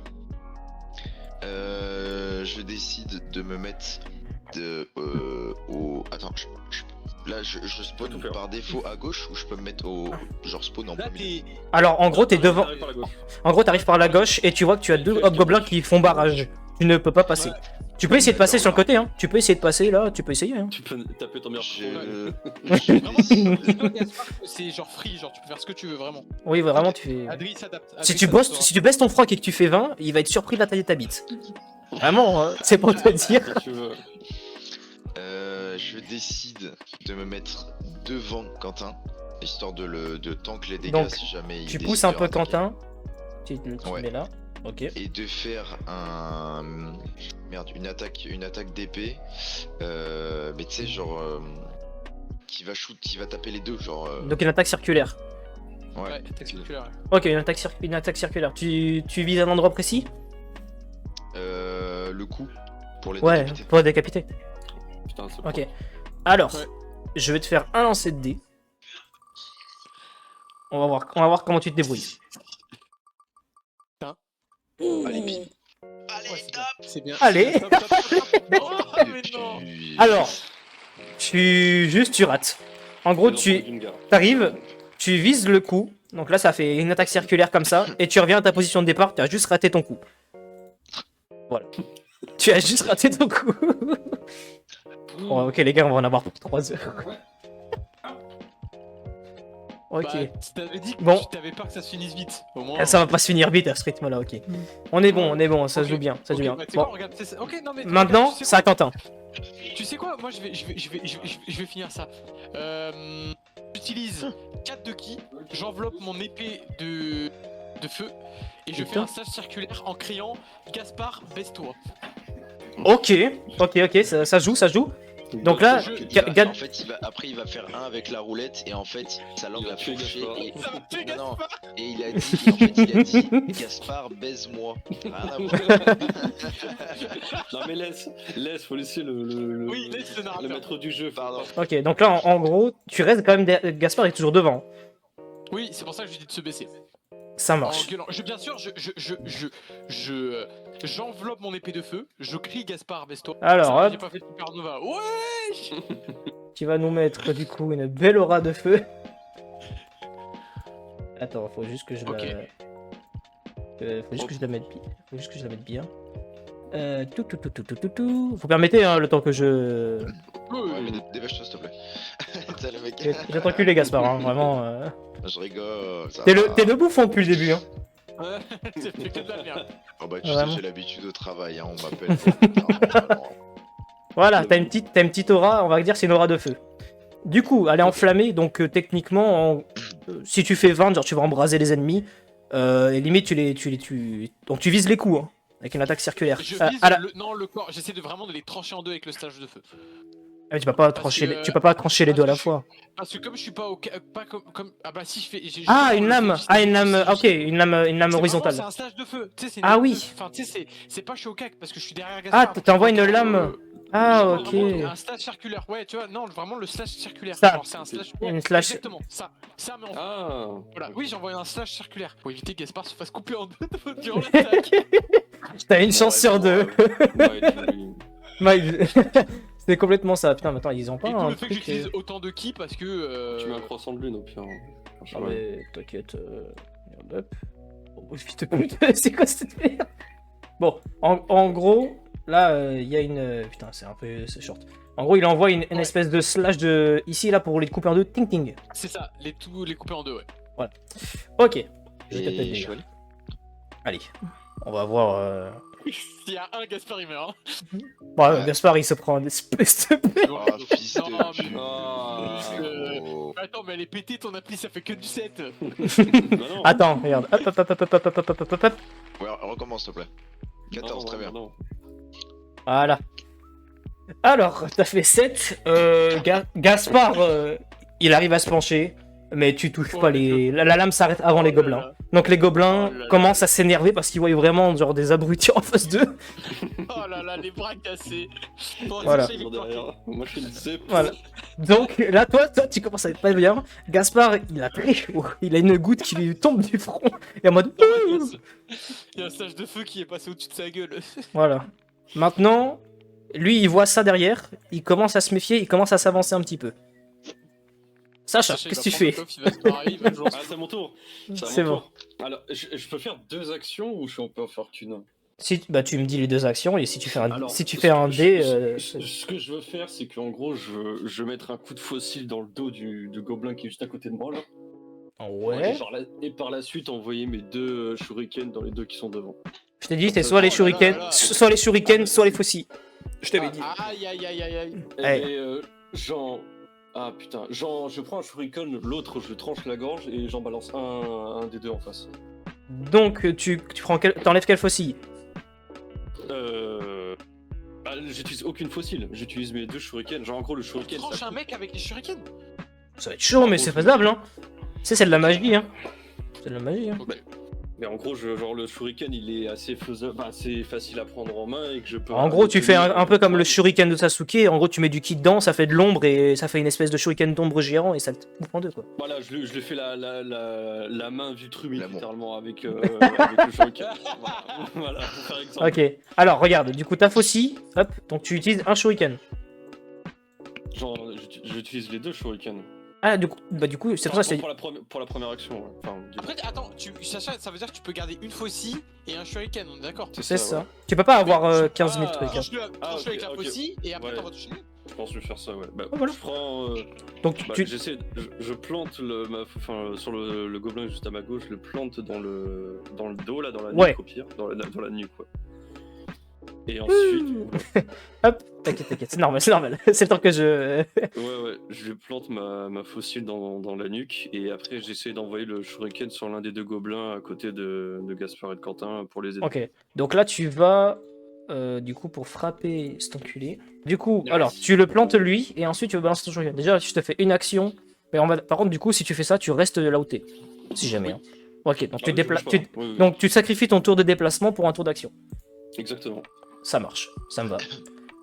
Je décide de me mettre au. Attends, là je spawn Tout faire. par défaut à gauche ou je peux me mettre au. Genre spawn en Là, premier. t'es. Alors en gros, t'es devant. Arrive par la gauche. En gros, t'arrives par la gauche et tu vois que tu as 2 hobgoblins qui font barrage. Tu ne peux pas passer. Ouais. Tu peux essayer de passer D'accord, sur le côté, hein. Tu peux essayer de passer là, tu peux essayer. Hein. Tu peux taper ton meilleur Je. Vraiment, je- Gaspard, c'est genre free, genre tu peux faire ce que tu veux vraiment. Oui, vraiment, tu fais. Adri s'adapte. Si Adri tu, s'adaptera. si tu baisses ton froc et que tu fais 20, il va être surpris de la taille de ta bite. Vraiment, hein, c'est pour te dire. Si tu veux. Je décide de me mettre devant Quentin, histoire de tank les dégâts Donc, si jamais il Tu décide pousses de un peu rattaquer. Quentin. Tu le Ouais. mets là. Ok. Et de faire un. Merde, une attaque d'épée. Mais tu sais, genre. Qui va taper les deux, genre. Donc une attaque circulaire. Ouais, attaque circulaire. Ok, une attaque circulaire. Tu vises un endroit précis? Le coup pour les Ouais, décapiter. pour décapiter. Putain, c'est Ok. Alors, Ouais. je vais te faire un lancer de dés. On va voir comment tu te débrouilles. Allez, pile. Ouais, Allez, c'est bien. C'est bien. Allez. Top, top, top, top. Oh, mais non. Alors, tu rates. En gros, t'arrives, tu vises le coup. Donc là, ça fait une attaque circulaire comme ça. Et tu reviens à ta position de départ. Tu as juste raté ton coup. Voilà. Tu as juste raté ton coup. Bon, ok, les gars, on va en avoir pour 3 heures. Ok. Bah, tu t'avais dit que Bon. tu t'avais peur que ça se finisse vite. Au moins. Ça va pas se finir vite à ce rythme-là, ok. On est bon, ça se Ok. joue bien, ça se Ok, joue bien. bah, tu sais quoi, Bon, regarde, ok, non, mais maintenant, tu sais c'est à Quentin. Tu sais quoi, moi je vais finir ça. J'utilise 4 de ki, j'enveloppe mon épée de feu et je fais Putain. un slash circulaire en criant Gaspard, baisse-toi. Ok, ça joue, ça joue. Donc là, En fait, après, il va faire un avec la roulette et en fait, sa langue Il va va tuer fourcher. Gaspard. Et... Ça va tuer Non, non. Gaspard. Et il a dit Gaspard, baise-moi. Rien à voir. Non mais laisse, faut laisser le Oui, laisse le narrateur. maître du jeu. Pardon. Ok, donc là, en gros, tu restes quand même. Gaspard est toujours devant. Oui, c'est pour ça que je lui dis de se baisser. Ça En marche. gueulant. Bien sûr, j'enveloppe mon épée de feu, je crie Gaspard, baisse-toi. Alors, Ça va, hop. j'ai pas fait de supernova. Ouais. Tu vas nous mettre du coup une belle aura de feu. Attends, faut juste que je Ok. faut juste que je la mette bien. Faut juste que je la mette bien. Tout. Vous permettez hein, le temps que je. Ouais, mais dépêche-toi, s'il te plaît. T'as le mec. J'ai tranquille les Gaspard, hein, vraiment. Je rigole. ça T'es va. le bouffon depuis le début. Hein. Ouais, c'est fait que de la merde. Oh bah, tu Vraiment. sais, j'ai l'habitude au travail, hein, on m'appelle. Voilà, t'as une petite aura, on va dire c'est une aura de feu. Du coup, elle est enflammée, donc techniquement, si tu fais 20, genre tu vas embraser les ennemis, et limite tu les tues. Donc tu vises les coups, hein, avec une attaque circulaire. Je À vise la- le corps, j'essaie vraiment de les trancher en deux avec le stage de feu. Ah, tu peux pas parce trancher, que- tu peux pas trancher les deux à la parce que fois. Parce que comme je suis pas au pas comme ah bah si je fais Ah, une lame, ok, une lame C'est vraiment, horizontale. c'est un stage de feu. Tu sais, c'est une Ah lame oui. de- Enfin, tu sais, c'est pas je suis au cac parce que je suis derrière Ah, Gaspard. t'envoies une Donc, lame. Ah, je vois ok. vraiment Un slash circulaire. Ouais, tu vois, non, vraiment le slash circulaire. Ça. Genre, c'est un slash. Une Ouais, slash- Exactement, ça. Ça, mais en Ah. voilà. Oui, j'envoie un slash circulaire pour éviter que Gaspard se fasse couper en deux durant l'attaque. T'as une chance sur deux. Ouais, Miles. C'est complètement ça. Putain, mais attends, ils ont pas Et d'où un le fait que truc. j'utilise autant de ki parce que. tu mets un croissant de lune au pire. Ah mais t'inquiète. Merde, hop. Oh, vite, putain, c'est quoi cette merde? Bon, en gros, là, il y a une... putain, c'est un peu c'est short. En gros, il envoie une Ouais. espèce de slash de... Ici, là, pour les couper en deux. Ting, ting. C'est ça, les couper en deux, ouais. Ok. Je te Et paye. Chouette. Allez, on va voir. S'il y a un Gaspard, il meurt. Bon, Ouais. Gaspard, il se prend un espèce de... Oh, fils Non, de mais- pute. Ah. Oh. Attends, mais elle est pétée ton appli, ça fait que du 7. Bah non. Attends, regarde. Hop, hop, hop, hop, hop, hop, hop, hop, hop, hop. Ouais, recommence s'il te plaît. 14, Non, très bien. non. Voilà. Alors, t'as fait 7. Gaspard, il arrive à se pencher, mais tu touches pas les... La lame s'arrête avant les gobelins. Donc les gobelins Oh là là. commencent à s'énerver parce qu'ils voient vraiment genre des abrutis en face d'eux. Oh là là, les bras cassés. Bon, Voilà. c'est Toujours derrière. Moi, je fais une zip. Voilà. Donc là, toi, tu commences à être pas bien. Gaspard, il a très chaud. Il a une goutte qui lui tombe du front. Et en mode... Il y a un sage de feu qui est passé au-dessus de sa gueule. Voilà. Maintenant, lui, il voit ça derrière. Il commence à se méfier. Il commence à s'avancer un petit peu. Sacha, Sacha, il qu'est-ce va que tu prendre le fais? coffre, il va se barrer, il va jouer en Ah, c'est à mon tour. C'est bon. Alors, je peux faire 2 actions ou je peux en faire qu'une? Si, bah, tu me dis les deux actions et si tu fais un, Alors, si tu fais un dé, ce que je veux faire, c'est qu'en gros, je veux mettre un coup de fossile dans le dos du gobelin qui est juste à côté de moi là. ouais. Et par la suite, envoyer mes 2 shurikens dans les 2 qui sont devant. Je t'ai dit, c'est soit les Oh là là shurikens, là là. soit les shurikens, soit les faucilles. Je t'avais dit. Aïe aïe aïe aïe aïe. Allez. Et ah putain, je prends un shuriken, l'autre je tranche la gorge et j'en balance un des 2 en face. Donc, tu prends t'enlèves quelle faucille? Bah, j'utilise aucune fossile, j'utilise mes 2 shurikens. Genre en gros le Tu shuriken. tranches ça un mec avec les shurikens. Ça va être chaud, mais c'est faisable, hein. C'est de la magie, hein. C'est de la magie, hein. Mais en gros, genre le shuriken il est assez faisable, assez facile à prendre en main et que je peux. En gros, tu fais un peu comme le shuriken de Sasuke. En gros, tu mets du ki dedans, ça fait de l'ombre et ça fait une espèce de shuriken d'ombre géant et ça te bouffe en deux, quoi. Voilà, je lui fais la main Vitrumi L'amour. littéralement avec le shuriken. Voilà, par exemple. Ok. Alors, regarde, du coup, ta faucille, hop, donc tu utilises un shuriken. Genre, j'utilise les 2 shurikens. Ah, du coup, c'est pour ça que je t'ai dit. Pour la première action. Ouais. Enfin, Après, attends, Sacha, ça veut dire que tu peux garder une faucille et un shuriken, on est d'accord? C'est ça. ouais. Tu peux pas avoir 15 000 Ah. trucs. Hein. Tranche-le ok, avec la ok. faucille et après Ouais. t'envoies ton shuriken. Je pense que je vais faire ça, ouais. Bah, Oh, voilà. je prends. Donc, J'essaie, je plante sur le gobelin juste à ma gauche, je le plante dans le dos là, dans la nuque Ouais. au pire, dans la nuque quoi. Et ensuite, Hop, t'inquiète, c'est normal, c'est normal. C'est le temps que je. ouais, je lui plante ma fossile dans la nuque et après j'essaie d'envoyer le shuriken sur l'un des 2 gobelins à côté de Gaspard et de Quentin pour les aider. Ok. Donc là, tu vas. Du coup, pour frapper cet enculé. Du coup, Nice. alors, tu le plantes lui et ensuite tu vas balancer ton shuriken. Déjà, je te fais une action. Mais par contre, du coup, si tu fais ça, tu restes là où t'es. Si jamais. Hein. Ok, donc Ah, je bouge pas. Oui. Donc tu sacrifies ton tour de déplacement pour un tour d'action. Exactement. Ça marche, ça me va.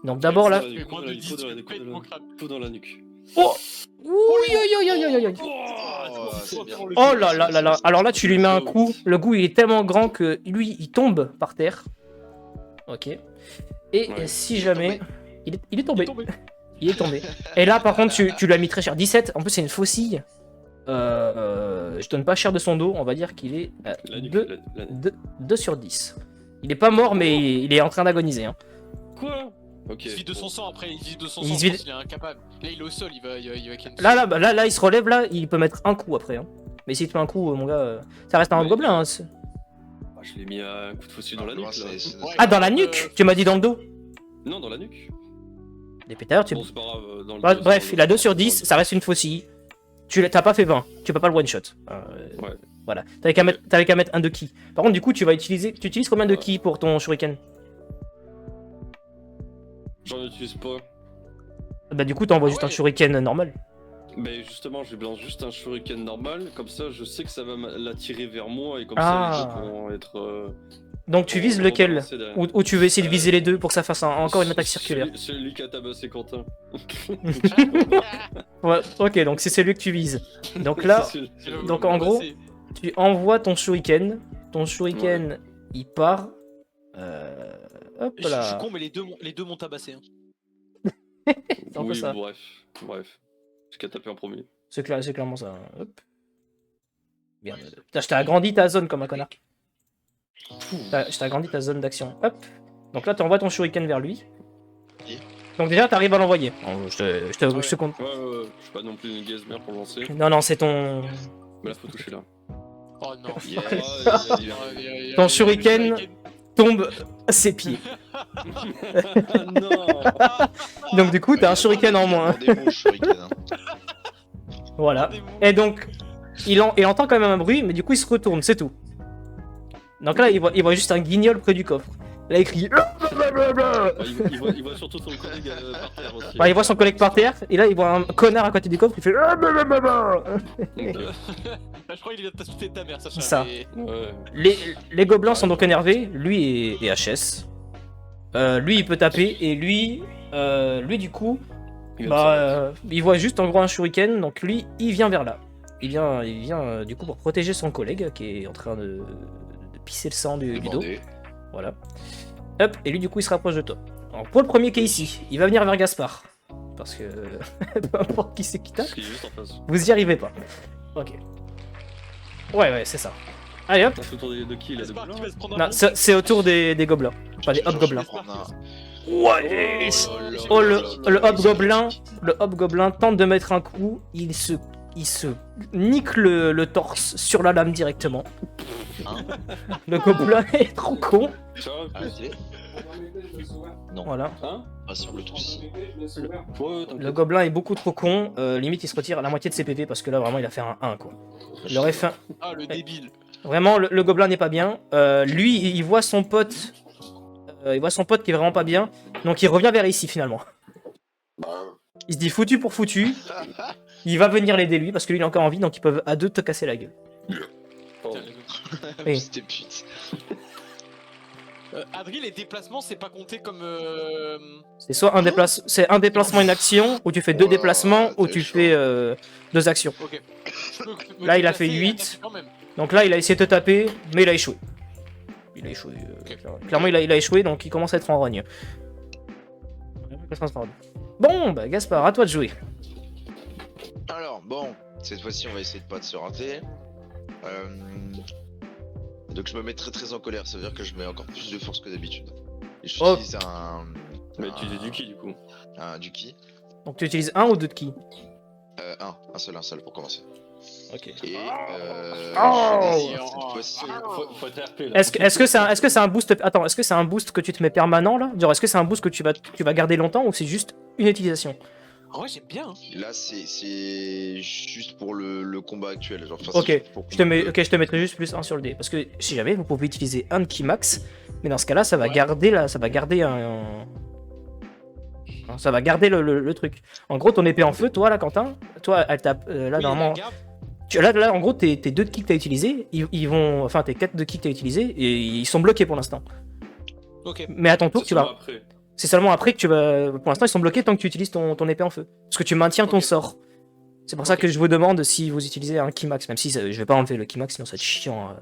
Donc d'abord là. Ça fait moins de 10, tu me pètes mon crâne. Coup dans la nuque. Oh oui, aïe. c'est bien. Oh là là là là. Alors là, tu lui mets un coup. Le coup, il est tellement grand que lui, il tombe par terre. Ok. Et Ouais. si jamais. Il est tombé. tombé. Il est tombé. Et là, par contre, tu lui as mis très cher. 17. En plus, c'est une faucille. Je donne pas cher de son dos. On va dire qu'il est La nuque. 2 sur 10. Il est pas mort, mais il est en train d'agoniser. Hein. Quoi? Ok. Il se vide de son sang après, il se vide de son Il sang, se je vide- pense qu'il est incapable. Là, il est au sol, il va ken. Là, il se relève. Là, il peut mettre un coup après. Hein. Mais s'il te met un coup, mon gars, ça reste un Ouais. gobelin. Hein. C'est- Ah, je l'ai mis à un coup de fossile dans la Moi, nuque. Là. Ouais. Ah, dans la nuque. Tu m'as dit dans le dos. Non, dans la nuque. Des pétards, tu. Bon, c'est pas grave. Dans le Bref, dos, bref, c'est il a dans le 2 sur dos. 10, ça reste une faucille. T'as pas fait 20, tu peux pas le one shot. Ouais. Voilà. T'avais qu'à mettre un de ki. Par contre, du coup, tu utilises combien de ki pour ton shuriken? J'en utilise pas. Bah, du coup, t'envoies Ah juste ouais. un shuriken normal. Mais justement, je balance juste un shuriken normal, comme ça je sais que ça va l'attirer vers moi et comme Ah. ça les deux pourront être. Donc, tu vises lequel? rebalancer derrière. Ou tu veux essayer de viser les deux pour que ça fasse encore une attaque circulaire? Celui qui a tabassé Quentin. Ouais, ok, donc c'est celui que tu vises. Donc là, C'est celui- Donc, en gros, tu envoies ton shuriken. Ton shuriken, il part. Hop Je suis là. con, mais les deux m'ont tabassé. Hein. C'est un peu oui, ça. bref. Ce qui a tapé en premier. C'est clairement ça. Hop. Bien. Putain, je t'ai agrandi ta zone comme un connard. Je t'ai agrandi ta zone d'action. Hop. Donc là, tu envoies ton shuriken vers lui. Et Donc déjà, tu arrives à l'envoyer. Je te compte. Ouais, je suis pas non plus une gazmère pour lancer. Non, c'est ton. Mais là, faut toucher là. Oh non. Yes. Ton shuriken tombe à ses pieds. Non. Donc du coup, t'as un shuriken en moins. Des mots, shuriken, hein. Voilà. Et donc, il entend quand même un bruit, mais du coup, il se retourne, c'est tout. Donc là, il voit juste un guignol près du coffre. Là, il crie. Il voit surtout son collègue par terre aussi. Bah, il voit son collègue par terre, et là, il voit un connard à côté du coffre, il fait. Ok. Je crois qu'il vient de t'insulter ta mère, Sacha. Ça. mais- Ouais. Les gobelins sont donc énervés, lui et HS. Lui, il peut taper, et lui du coup, Il vient de bah, s'arrêter. il voit juste en gros un shuriken, donc lui, il vient vers là. Il vient du coup pour protéger son collègue qui est en train de pisser le sang du dos. Demandez. Voilà. Hop, et lui du coup il se rapproche de toi. Alors pour le premier qui est ici, il va venir vers Gaspard. Parce que peu importe qui c'est qui tape, Parce qu'il est juste en face. vous y arrivez pas. Ok. Ouais, c'est ça. Allez hop. C'est autour de qui là, de J'espère Blanc qu'il va se prendre un Non, bon c'est autour des gobelins. Pas des hobgoblins. On a- Ouais. là Oh, là le là, hobgoblin, c'est magnifique. le hobgoblin tente de mettre un coup, il se nique le torse sur la lame directement. Hein Le gobelin est trop con. Ça va, Arrêtez. Non, Voilà. hein rassemble tous. Ouais, t'inquiète. Le gobelin est beaucoup trop con. Limite, il se retire à la moitié de ses PV parce que là, vraiment, il a fait un 1 quoi. Il aurait fait un... Ah, le débile. Vraiment, le gobelin n'est pas bien. Lui, il voit son pote. Il voit son pote qui est vraiment pas bien. Donc, il revient vers ici finalement. Il se dit foutu pour foutu. Il va venir l'aider lui parce que lui, il a encore envie. Donc, ils peuvent à deux te casser la gueule. Oh. Oui. C'était pute. Adri, les déplacements, c'est pas compté comme. C'est soit c'est un déplacement, une action, ou tu fais deux Oh là déplacements, là, ou t'es tu chaud. fais deux actions. Ok. Je peux me Là, il a déplacer fait et 8. attaquer quand même. Donc là, il a essayé de te taper, mais il a échoué. Il a échoué. Ok. Clairement, il a échoué, donc il commence à être en rogne. Bon, bah Gaspard, à toi de jouer. Alors, bon, cette fois-ci, on va essayer de pas de se rater. Donc, je me mets très en colère, ça veut dire que je mets encore plus de force que d'habitude. Et Oh. j'utilise Mais tu faisais du qui du coup? un du ki. Donc tu utilises un ou deux de ki. Un seul pour commencer. Ok. Et Oh. je décide cette fois-ci. Faut être RP là. Est-ce que c'est un boost. Attends, est-ce que c'est un boost que tu te mets permanent là? Genre, est-ce que c'est un boost que tu vas garder longtemps ou c'est juste une utilisation? En vrai, j'aime bien. Hein. Là, c'est juste pour le combat actuel. Genre, enfin, Ok, c'est juste pour je te mettrai juste plus 1 sur le dé. Parce que si jamais, vous pouvez utiliser un de ki max. Mais dans ce cas-là, ça va Ouais. garder ça va garder le truc. En gros, ton épée en feu, toi là, Quentin, toi, elle tape. Là, Oui, normalement. la garde. Là, en gros, tes 2 de ki que t'as utilisés, ils vont. Enfin, tes 4 de ki que t'as utilisés, et ils sont bloqués pour l'instant. Ok. Mais à ton tour, C'est tu vas. seulement après. C'est seulement après que tu vas. Pour l'instant, ils sont bloqués tant que tu utilises ton épée en feu. Parce que tu maintiens ton Ok. sort. C'est pour ça Ok. que je vous demande si vous utilisez un ki max, même si je vais pas enlever le ki max, sinon ça va être chiant.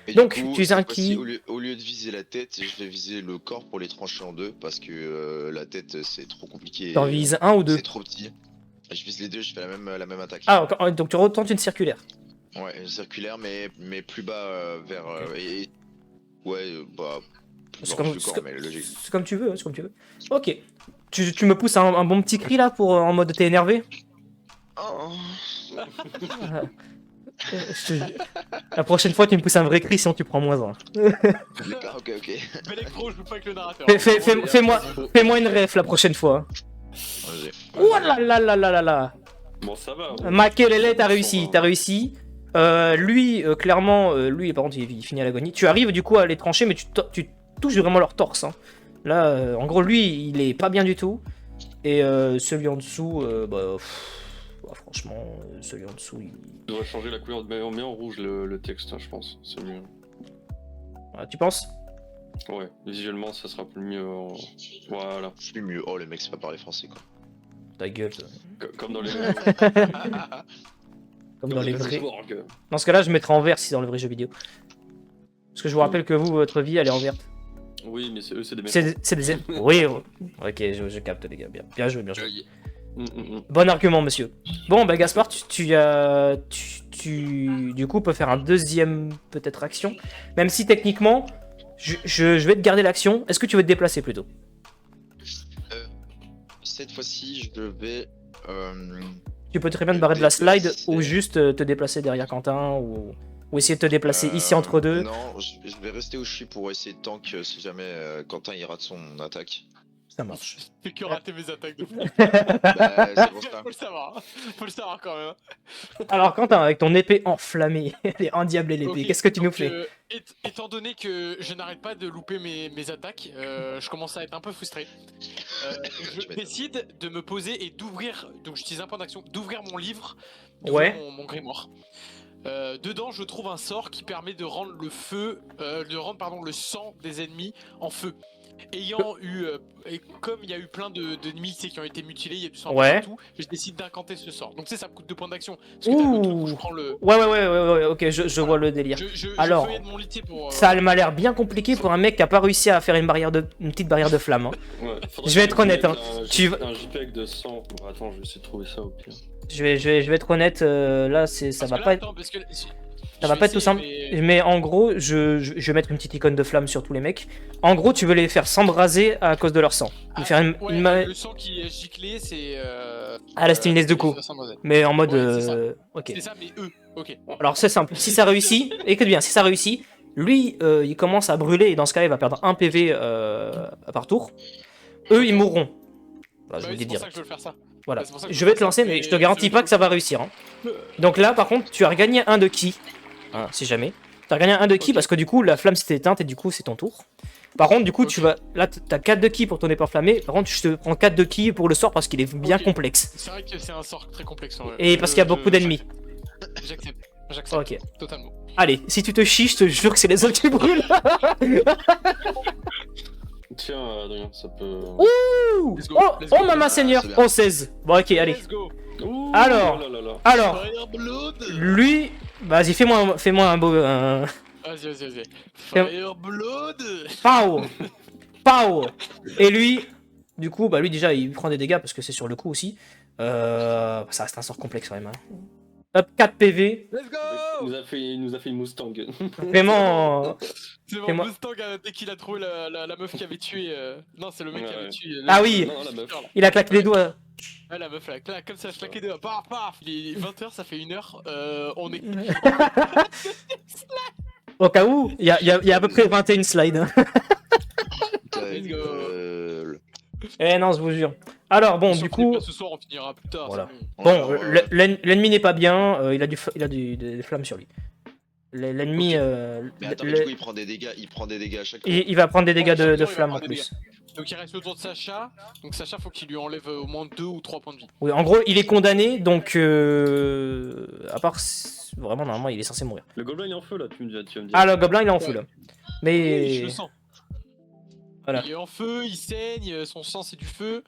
Et Donc, du coup, tu utilises un cette fois-ci, ki. Au lieu de viser la tête, je vais viser le corps pour les trancher en deux parce que la tête c'est trop compliqué. T'en vises un ou deux. C'est trop petit. Je vise les deux, je fais la même attaque. Ah, donc tu retentes une circulaire. Ouais, une circulaire mais plus bas vers. Ouais, bah. Plus C'est bas comme, du c'est corps, comme- mais logique. c'est comme tu veux, c'est comme tu veux. Ok. Tu me pousses un bon petit cri là pour en mode t'es énervé. Oh. La prochaine fois tu me pousses un vrai cri sinon tu prends moins un. D'accord, ok. Électro, je joue pas avec le narrateur. Fais-moi une ref la prochaine fois. Vas-y. Oh là là là là là là. Bon, ça va. Makelele, t'as réussi. Lui, clairement, lui par contre il finit à l'agonie. Tu arrives du coup à les trancher mais tu touches vraiment leur torse. Hein. Là, en gros lui il est pas bien du tout. Et celui en dessous, franchement, celui en dessous il... On devrait changer la couleur, mais on met en rouge le texte, hein, je pense. C'est mieux. Voilà, tu penses? Ouais, visuellement, ça sera plus mieux. Voilà. Je suis mieux. Oh, le mec, c'est pas parler français quoi. Ta gueule, toi. Comme dans les. Comme dans les vrais. Borg. Dans ce cas-là, je mettrai en vert si c'est dans le vrai jeu vidéo. Parce que je vous rappelle que vous, votre vie, elle est en verte. Oui, mais eux, c'est des mecs. C'est des... Oui, ok, je capte les gars, bien joué, bien joué. Mm, mm, mm. Bon argument, monsieur. Bon, bah Gaspard, tu du coup peux faire un deuxième peut-être action. Même si techniquement, je vais te garder l'action. Est-ce que tu veux te déplacer plutôt? Cette fois-ci, je vais Tu peux très bien te barrer de la slide ou juste te déplacer derrière Quentin ou essayer de te déplacer ici entre deux. Non, je vais rester où je suis pour essayer de tank si jamais Quentin il rate son attaque. Ça marche. C'est que rater mes attaques de fou. Bah, c'est pour ça. Faut le savoir, hein. Faut le savoir quand même. Alors Quentin, avec ton épée enflammée, elle est endiablée l'épée, Ok, qu'est-ce que tu nous donc, fais? étant donné que je n'arrête pas de louper mes attaques, je commence à être un peu frustré. Je décide de me poser et d'ouvrir, donc j'utilise un point d'action, d'ouvrir mon livre, d'ouvrir mon grimoire. Dedans, je trouve un sort qui permet de rendre le sang des ennemis en feu. Ayant eu, et comme il y a eu plein d'ennemis qui ont été mutilés, il y a du sang partout, je décide d'incanter ce sort. Donc ça me coûte 2 points d'action. Parce que t'as le truc où je prends le... Ouais, ok, je vois le délire. Alors, ça m'a l'air bien compliqué pour un mec qui a pas réussi à faire une petite barrière de flamme. Hein. Ouais, Je vais être honnête, hein. Un JPEG de 100. Bon, attends, je vais essayer de trouver ça au pire. Je vais être honnête, là ça va pas être... Ça va pas être tout simple, mais en gros, je vais mettre une petite icône de flamme sur tous les mecs. En gros, tu veux les faire s'embraser à cause de leur sang. Le sang qui est giclé, c'est... à la stainless de coup. Mais en mode... ok. C'est ça, mais eux, ok. Alors c'est simple, si ça réussit, écoute bien, si ça réussit, lui, il commence à brûler et dans ce cas-là, il va perdre 1 PV par tour. Eux, ils mourront. Voilà, je vous le dis C'est pour ça direct. que je veux faire ça. Voilà, je vais te lancer, mais je te garantis pas que ça va réussir. Hein. Donc là, par contre, tu as regagné un de ki. Hein, si jamais. Tu as regagné un de ki parce que du coup, la flamme s'était éteinte et du coup, c'est ton tour. Par contre, du coup, tu vas. Là, t'as 4 de ki pour ton épée enflammée. Par contre, je te prends 4 de ki pour le sort parce qu'il est bien complexe. C'est vrai que c'est un sort très complexe. En vrai. Et parce qu'il y a beaucoup d'ennemis. J'accepte. Ok. Totalement. Allez, si tu te chies, je te jure que c'est les autres qui brûlent. Tiens, Adrien, ça peut. Ouh Let's go, oh, let's go. oh, maman seigneur, c'est bien. oh 16. Bon, ok, allez. Let's go. Ouh, Alors. oh là là là. Alors, Fireblood. lui, vas-y, fais-moi un beau. Vas-y. Fireblood. Pow Pow Et lui, du coup, bah lui déjà, il prend des dégâts parce que c'est sur le coup aussi. Ça reste un sort complexe quand même. Hein. Hop, 4 PV. Let's go. Il nous a fait une Mustang. Vraiment. C'est Et bon, moi- Mustang dès qu'il a trouvé la meuf qui avait tué. Non, c'est le mec qui avait tué. Ah oui. Non, la meuf. Il a claqué les doigts. Ouais, la meuf là, clac, comme ça, je claquais deux. Paf, paf. Il est 20h, ça fait 1h. On est. Au cas où, il y a à peu près 21 slides. Hein. Let's go. Eh non, je vous jure. Alors bon, Sauf du que coup, ce soir, on finira plus tard. Voilà. c'est bon. bon, l'ennemi n'est pas bien. Il a des flammes sur lui. L'ennemi, Mais attends, mais du coup, il prend des dégâts à chaque fois. il va prendre des dégâts Ouais, chaque de tour, il va flamme en prendre des plus. Donc il reste autour de Sacha. Donc Sacha, faut qu'il lui enlève au moins 2 ou 3 points de vie. Oui, en gros, il est condamné, donc à part vraiment normalement, il est censé mourir. Le gobelin il est en feu là, tu vas me dire. Ah, le gobelin, il est en feu Ouais. là. Je Mais le sens. Voilà. Il est en feu, il saigne, son sang c'est du feu.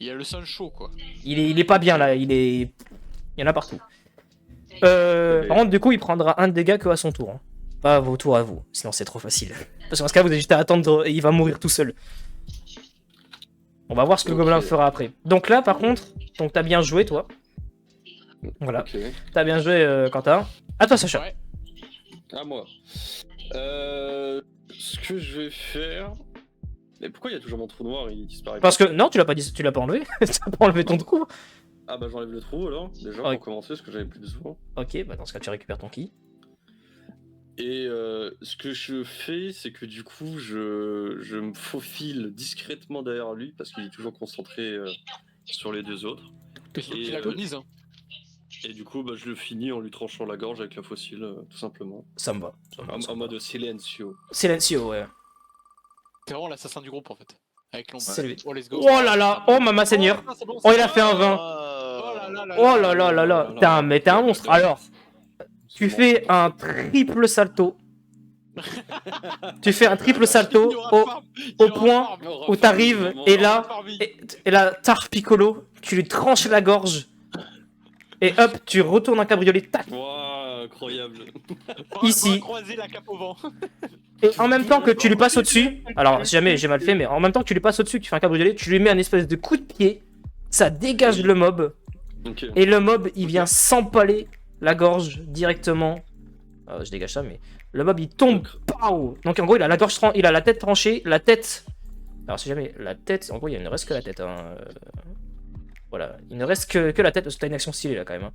Il a le sang chaud quoi. il est pas bien là. Il y en a partout. Par contre, du coup, il prendra un de dégâts que à son tour. Hein. Pas à vos tours à vous, sinon c'est trop facile. Parce que dans ce cas, vous avez juste à attendre et il va mourir tout seul. On va voir ce que le Ok. gobelin fera après. Donc là, par contre, donc t'as bien joué toi. Voilà, Ok. t'as bien joué Quentin. À toi, Sacha. Ouais. À moi. Ce que je vais faire. Mais pourquoi il y a toujours mon trou noir, il disparaît Parce que non, tu l'as pas enlevé. T'as pas enlevé ton trou. Ah bah j'enlève le trou alors, déjà Ouais. pour commencer, parce que j'avais plus besoin. Ok, bah dans ce cas, tu récupères ton ki. Et ce que je fais, c'est que du coup, je me faufile discrètement derrière lui, parce qu'il est toujours concentré sur les deux autres. Il faut qu'il Et, agonise. Hein. Et du coup, bah, je le finis en lui tranchant la gorge avec la fossile, tout simplement. Ça me va. En mode silencio. Silencio, ouais. T'es vraiment l'assassin du groupe en fait. Avec l'ombre. C'est lui. Oh, let's go. Oh là là, oh maman seigneur. c'est bon, Oh, c'est il a bon. fait un 20. Oh là là là Oh là là là là. Mais t'es un monstre. Alors, tu fais un triple salto. Tu fais un triple salto Il y aura au farm. Il y au aura point farm. où t'arrives et là, Farm. et là, Tar Piccolo, tu lui tranches la gorge. Et hop, tu retournes un cabriolet, tac. Waouh, incroyable. Ici. Croiser la cape au vent. Et en même temps que tu lui passes au-dessus, alors si jamais j'ai mal fait, mais en même temps que tu lui passes au-dessus, que tu fais un cabriolet, tu lui mets un espèce de coup de pied, ça dégage le mob, Ok. et le mob il vient s'empaler la gorge directement. Je dégage ça, mais le mob il tombe, pow. Donc en gros il a la gorge, il a la tête tranchée, la tête. Alors si jamais la tête, en gros il ne reste que la tête. Hein. Voilà, il ne reste que la tête, parce que t'as une action stylée là quand même. Hein.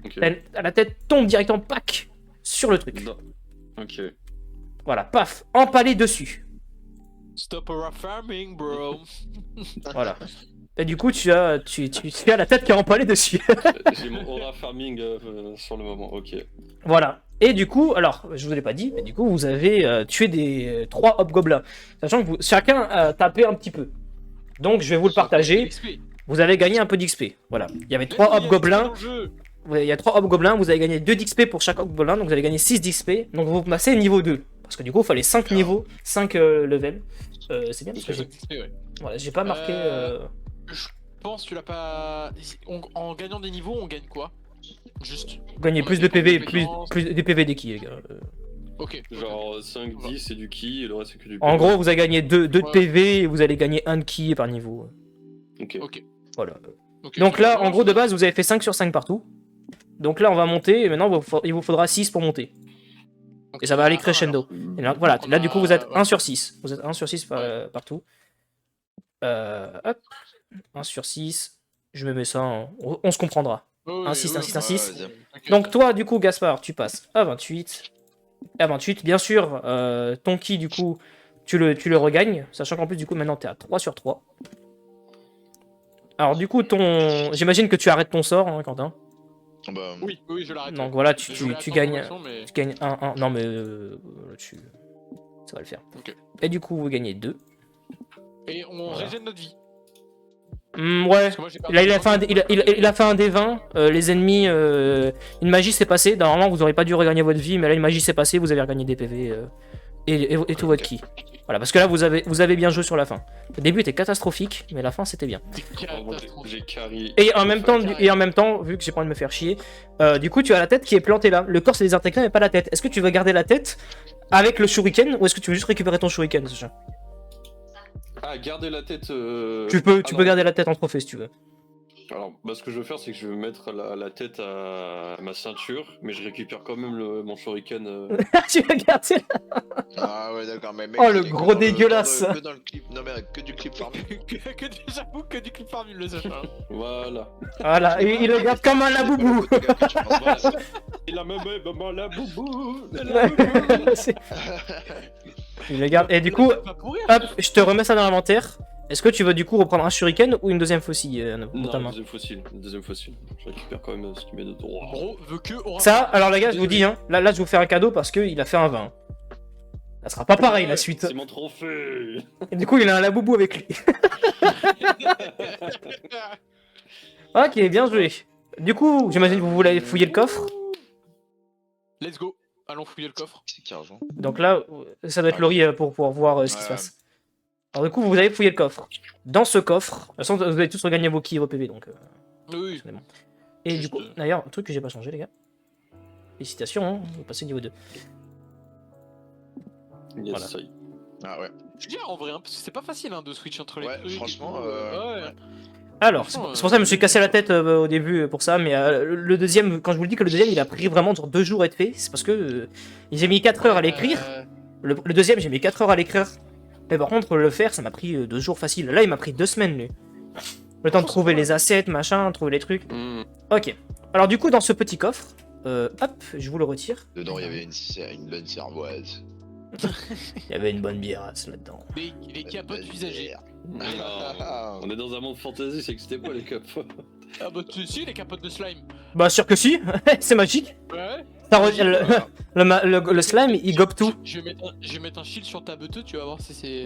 Ok. La tête tombe directement, pack, sur le truc. Non. Ok. Voilà, paf, empalé dessus. Stop our farming, bro. Voilà. Et du coup, tu as la tête qui est empalée dessus. J'ai mon aura farming sur le moment, ok. Voilà. Et du coup, alors, je vous l'ai pas dit, mais du coup, vous avez tué des 3 hobgoblins. Sachant que chacun a tapé un petit peu. Donc, je vais vous le partager. Vous avez gagné un peu d'XP. Voilà. Il y avait 3 hobgoblins. Il y a 3 hobgoblins. Vous avez gagné 2 d'XP pour chaque hobgoblin. Donc, vous avez gagné 6 d'XP. Donc, vous passez niveau 2. Parce que du coup, il fallait 5 niveaux, 5 levels. C'est bien parce que voilà, j'ai pas marqué. Je pense que tu l'as pas. En gagnant des niveaux, on gagne quoi? Juste. Gagner on plus a de des PV, compétences. plus des PV des qui, les gars. Ok. Genre 5, 10 c'est du ki et le reste c'est que du En PV. gros, vous avez gagné 2 de Ouais. PV et vous allez gagner 1 de ki par niveau. Ok. Ok. Voilà. Ok. Donc là, en gros, de base, vous avez fait 5 sur 5 partout. Donc là, on va monter et maintenant, il vous faudra 6 pour monter. Et ça va aller crescendo. Et là, voilà, là, du coup, vous êtes 1 sur 6. Vous êtes 1 sur 6 partout. Hop. 1 sur 6. Je me mets ça, on se comprendra. Un 6, un 6, un 6. Donc toi, du coup, Gaspard, tu passes à 28. À 28, bien sûr, ton ki, du coup, tu le regagnes. Sachant qu'en plus, du coup, maintenant, t'es à 3 sur 3. Alors, du coup, j'imagine que tu arrêtes ton sort, hein, Quentin. Bah, Oui, je l'arrête. Donc voilà, Je voulais tu attendre gagnes... mon action, mais- Tu gagnes 1. Non, mais ça va le faire. Ok. Et du coup, vous gagnez 2. Et on Voilà. régène notre vie. Ouais. Parce que moi, j'ai perdu Là, il a un fait un, point. il a fait un D20. Les ennemis, une magie s'est passée. Normalement, vous aurez pas dû regagner votre vie, mais là, une magie s'est passée. Vous avez regagné des PV et tout votre ki. Voilà, parce que là, vous avez bien joué sur la fin. Le début était catastrophique, mais la fin, c'était bien. C'est catastrophique. J'ai carry. Et en même temps, vu que j'ai pas envie de me faire chier, du coup, tu as la tête qui est plantée là. Le corps, c'est des artèques, mais pas la tête. Est-ce que tu veux garder la tête avec le shuriken ou est-ce que tu veux juste récupérer ton shuriken, Sacha? Ah, garder la tête. Tu peux garder la tête en trophée si tu veux. Alors, bah, ce que je veux faire, c'est que je vais mettre la tête à ma ceinture, mais je récupère quand même mon shuriken. Tu vas garder. Ah ouais, d'accord, mais mec. Oh, le il est gros que dans dégueulasse. Que dans le clip. Non, mais que du clip farming. J'avoue que du clip farming, le Sacha. Voilà. Voilà, et il le garde comme un laboubou. Il a même maman la boubou. C'est- il le garde. Et du coup, hop, je te remets ça dans l'inventaire. Est-ce que tu veux du coup reprendre un shuriken ou une deuxième faucille Non, notamment deuxième fossile. Je récupère quand même ce qui met de droit. Bro veut que aura- Ça, alors les gars, je vous dis, hein, là je vous fais un cadeau parce qu'il a fait un 20. Ça sera pas pareil la suite. C'est mon trophée. Et du coup, il a un laboubou avec lui. Ok, bien joué. Du coup, j'imagine que vous voulez fouiller le coffre. Let's go. Allons fouiller le coffre. C'est qui argent? Donc là, ça doit être Laurie pour pouvoir voir ce qui se Ouais. passe. Alors du coup, vous avez fouillé le coffre. Dans ce coffre, de toute façon, vous avez tous regagné vos ki et vos PV, donc... Oui. c'est bon. Et du Juste, coup, d'ailleurs, un truc que j'ai pas changé, les gars. Félicitations, hein, vous passez niveau 2. Yes, Voilà. ça y est. Ah ouais. Je dis en vrai, hein, parce que c'est pas facile hein, de switch entre les Ouais, trucs. et franchement, tout. ouais. Alors, c'est pour ça que je me suis cassé la tête au début pour ça, mais le deuxième, quand je vous le dis que le deuxième, il a pris vraiment genre 2 jours à être fait, c'est parce que j'ai mis 4 heures à l'écrire. Le deuxième, j'ai mis 4 heures à l'écrire. Mais par contre, le faire, ça m'a pris 2 jours facile. Là, il m'a pris 2 semaines, lui. Le temps de trouver les assets, machin, trouver les trucs. Ok. Alors, du coup, dans ce petit coffre, hop, je vous le retire. Dedans, il y avait une bonne cervoise. Il y avait une bonne bière là-dedans. Les capotes usagées. Ah. On est dans un monde fantasy, ça existait pas les caps. Ah bah tu sais, les capotes de slime. Bah, sûr que si, c'est magique. Ouais. Ça le slime, il gobe tout. Je vais mettre un shield sur ta beuteuse, tu vas voir si c'est.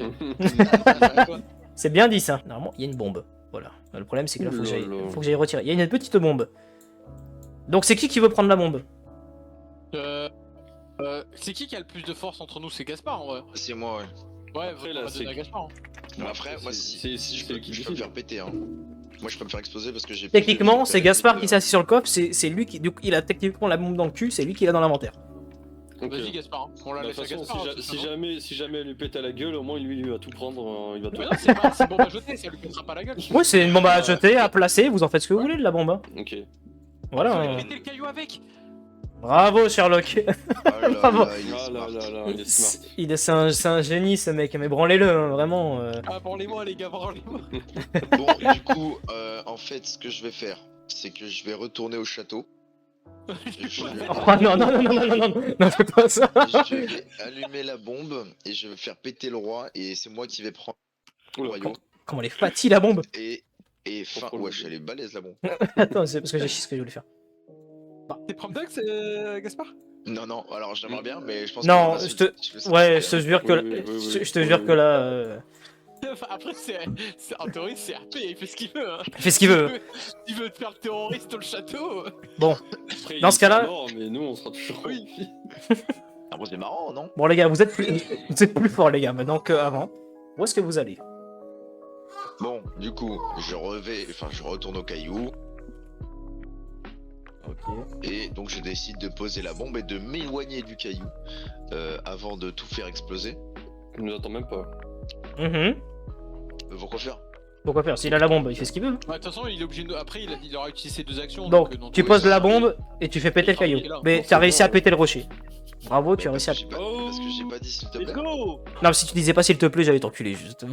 C'est bien dit ça. Normalement, il y a une bombe. Voilà. Le problème, c'est que là, faut que j'aille retirer. Il y a une petite bombe. Donc, c'est qui veut prendre la bombe? C'est qui a le plus de force entre nous? C'est Gaspard en vrai. C'est moi, ouais. Ouais, Après, on là, va c'est- donner à Gaspard. Hein. Mais après, moi, si je peux me faire péter, hein. Moi, je peux me faire exploser parce que j'ai. Techniquement, c'est Gaspard qui s'est assis sur le coffre. C'est lui qui. Du coup, il a techniquement la bombe dans le cul. C'est lui qui l'a dans l'inventaire. Ok. Vas-y Gaspard, hein. On la Bah, de laisse à toute façon, Gaspard. hein, si jamais elle lui pète à la gueule, au moins lui il va tout prendre, il va tout. Mais non, c'est bon à jeter, ça lui pètera pas la gueule. Ouais, c'est une bombe à jeter, à placer. Vous en faites ce que vous voulez de la bombe. Ok. Voilà. Faut hein. lui péter le caillou avec. Bravo, Sherlock. Ah là Bravo. là, il est Ah smart. là là là, il est smart. C'est un génie, ce mec. Mais branlez-le, hein, vraiment. Ah, branlez-moi, les gars, branlez-moi. Bon, du coup, en fait, ce que je vais faire, c'est que je vais retourner au château. Je vais, Oh non, non, non, non, non, non, non, non, fais pas ça. je vais allumer la bombe et je vais faire péter le roi et c'est moi qui vais prendre le Oula, royaume. Comment elle est fatiguée, la bombe. Et fin, Contrôle. wesh, elle est balèze la bombe. Attends, c'est parce que j'ai chié ce que je voulais faire. T'es Promdog, Gaspard? Non, non, alors j'aimerais bien, mais je pense Non, que je te... Ouais, je te jure que... Oui, oui, oui, oui. Je te jure que là... Enfin, après, en théorie, c'est RP, il fait ce qu'il veut. Hein. Il fait ce qu'il veut. Il veut te faire le terroriste dans le château. Bon, Après, Dans il ce cas-là- sera mort, mais nous, on sera toujours en Oui. vie. Ah bon, c'est marrant, non? bon les gars, vous êtes plus forts les gars maintenant qu'avant. Où est-ce que vous allez? Bon, du coup, je retourne au caillou Ok. et donc je décide de poser la bombe et de m'éloigner du caillou avant de tout faire exploser. Il nous attend même pas. Pourquoi faire? Pourquoi faire? S'il a la bombe, il fait ce qu'il veut. De toute façon, il est obligé de... Après, il aura utilisé ses deux actions. Donc, dans tu tous les poses la cas, bombe et tu fais péter le il caillou. est là. Mais tu as réussi à péter le rocher. Bravo, tu as réussi à... Parce que j'ai pas dit s'il te plaît. go. Non, mais si tu disais pas s'il te plaît, j'allais t'enculer juste.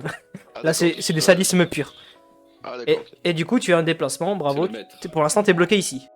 Ah, Là, d'accord, c'est du sadisme pur. Ah Et, d'accord. et du coup, tu as un déplacement, bravo. C'est le maître. Pour l'instant, t'es bloqué ici.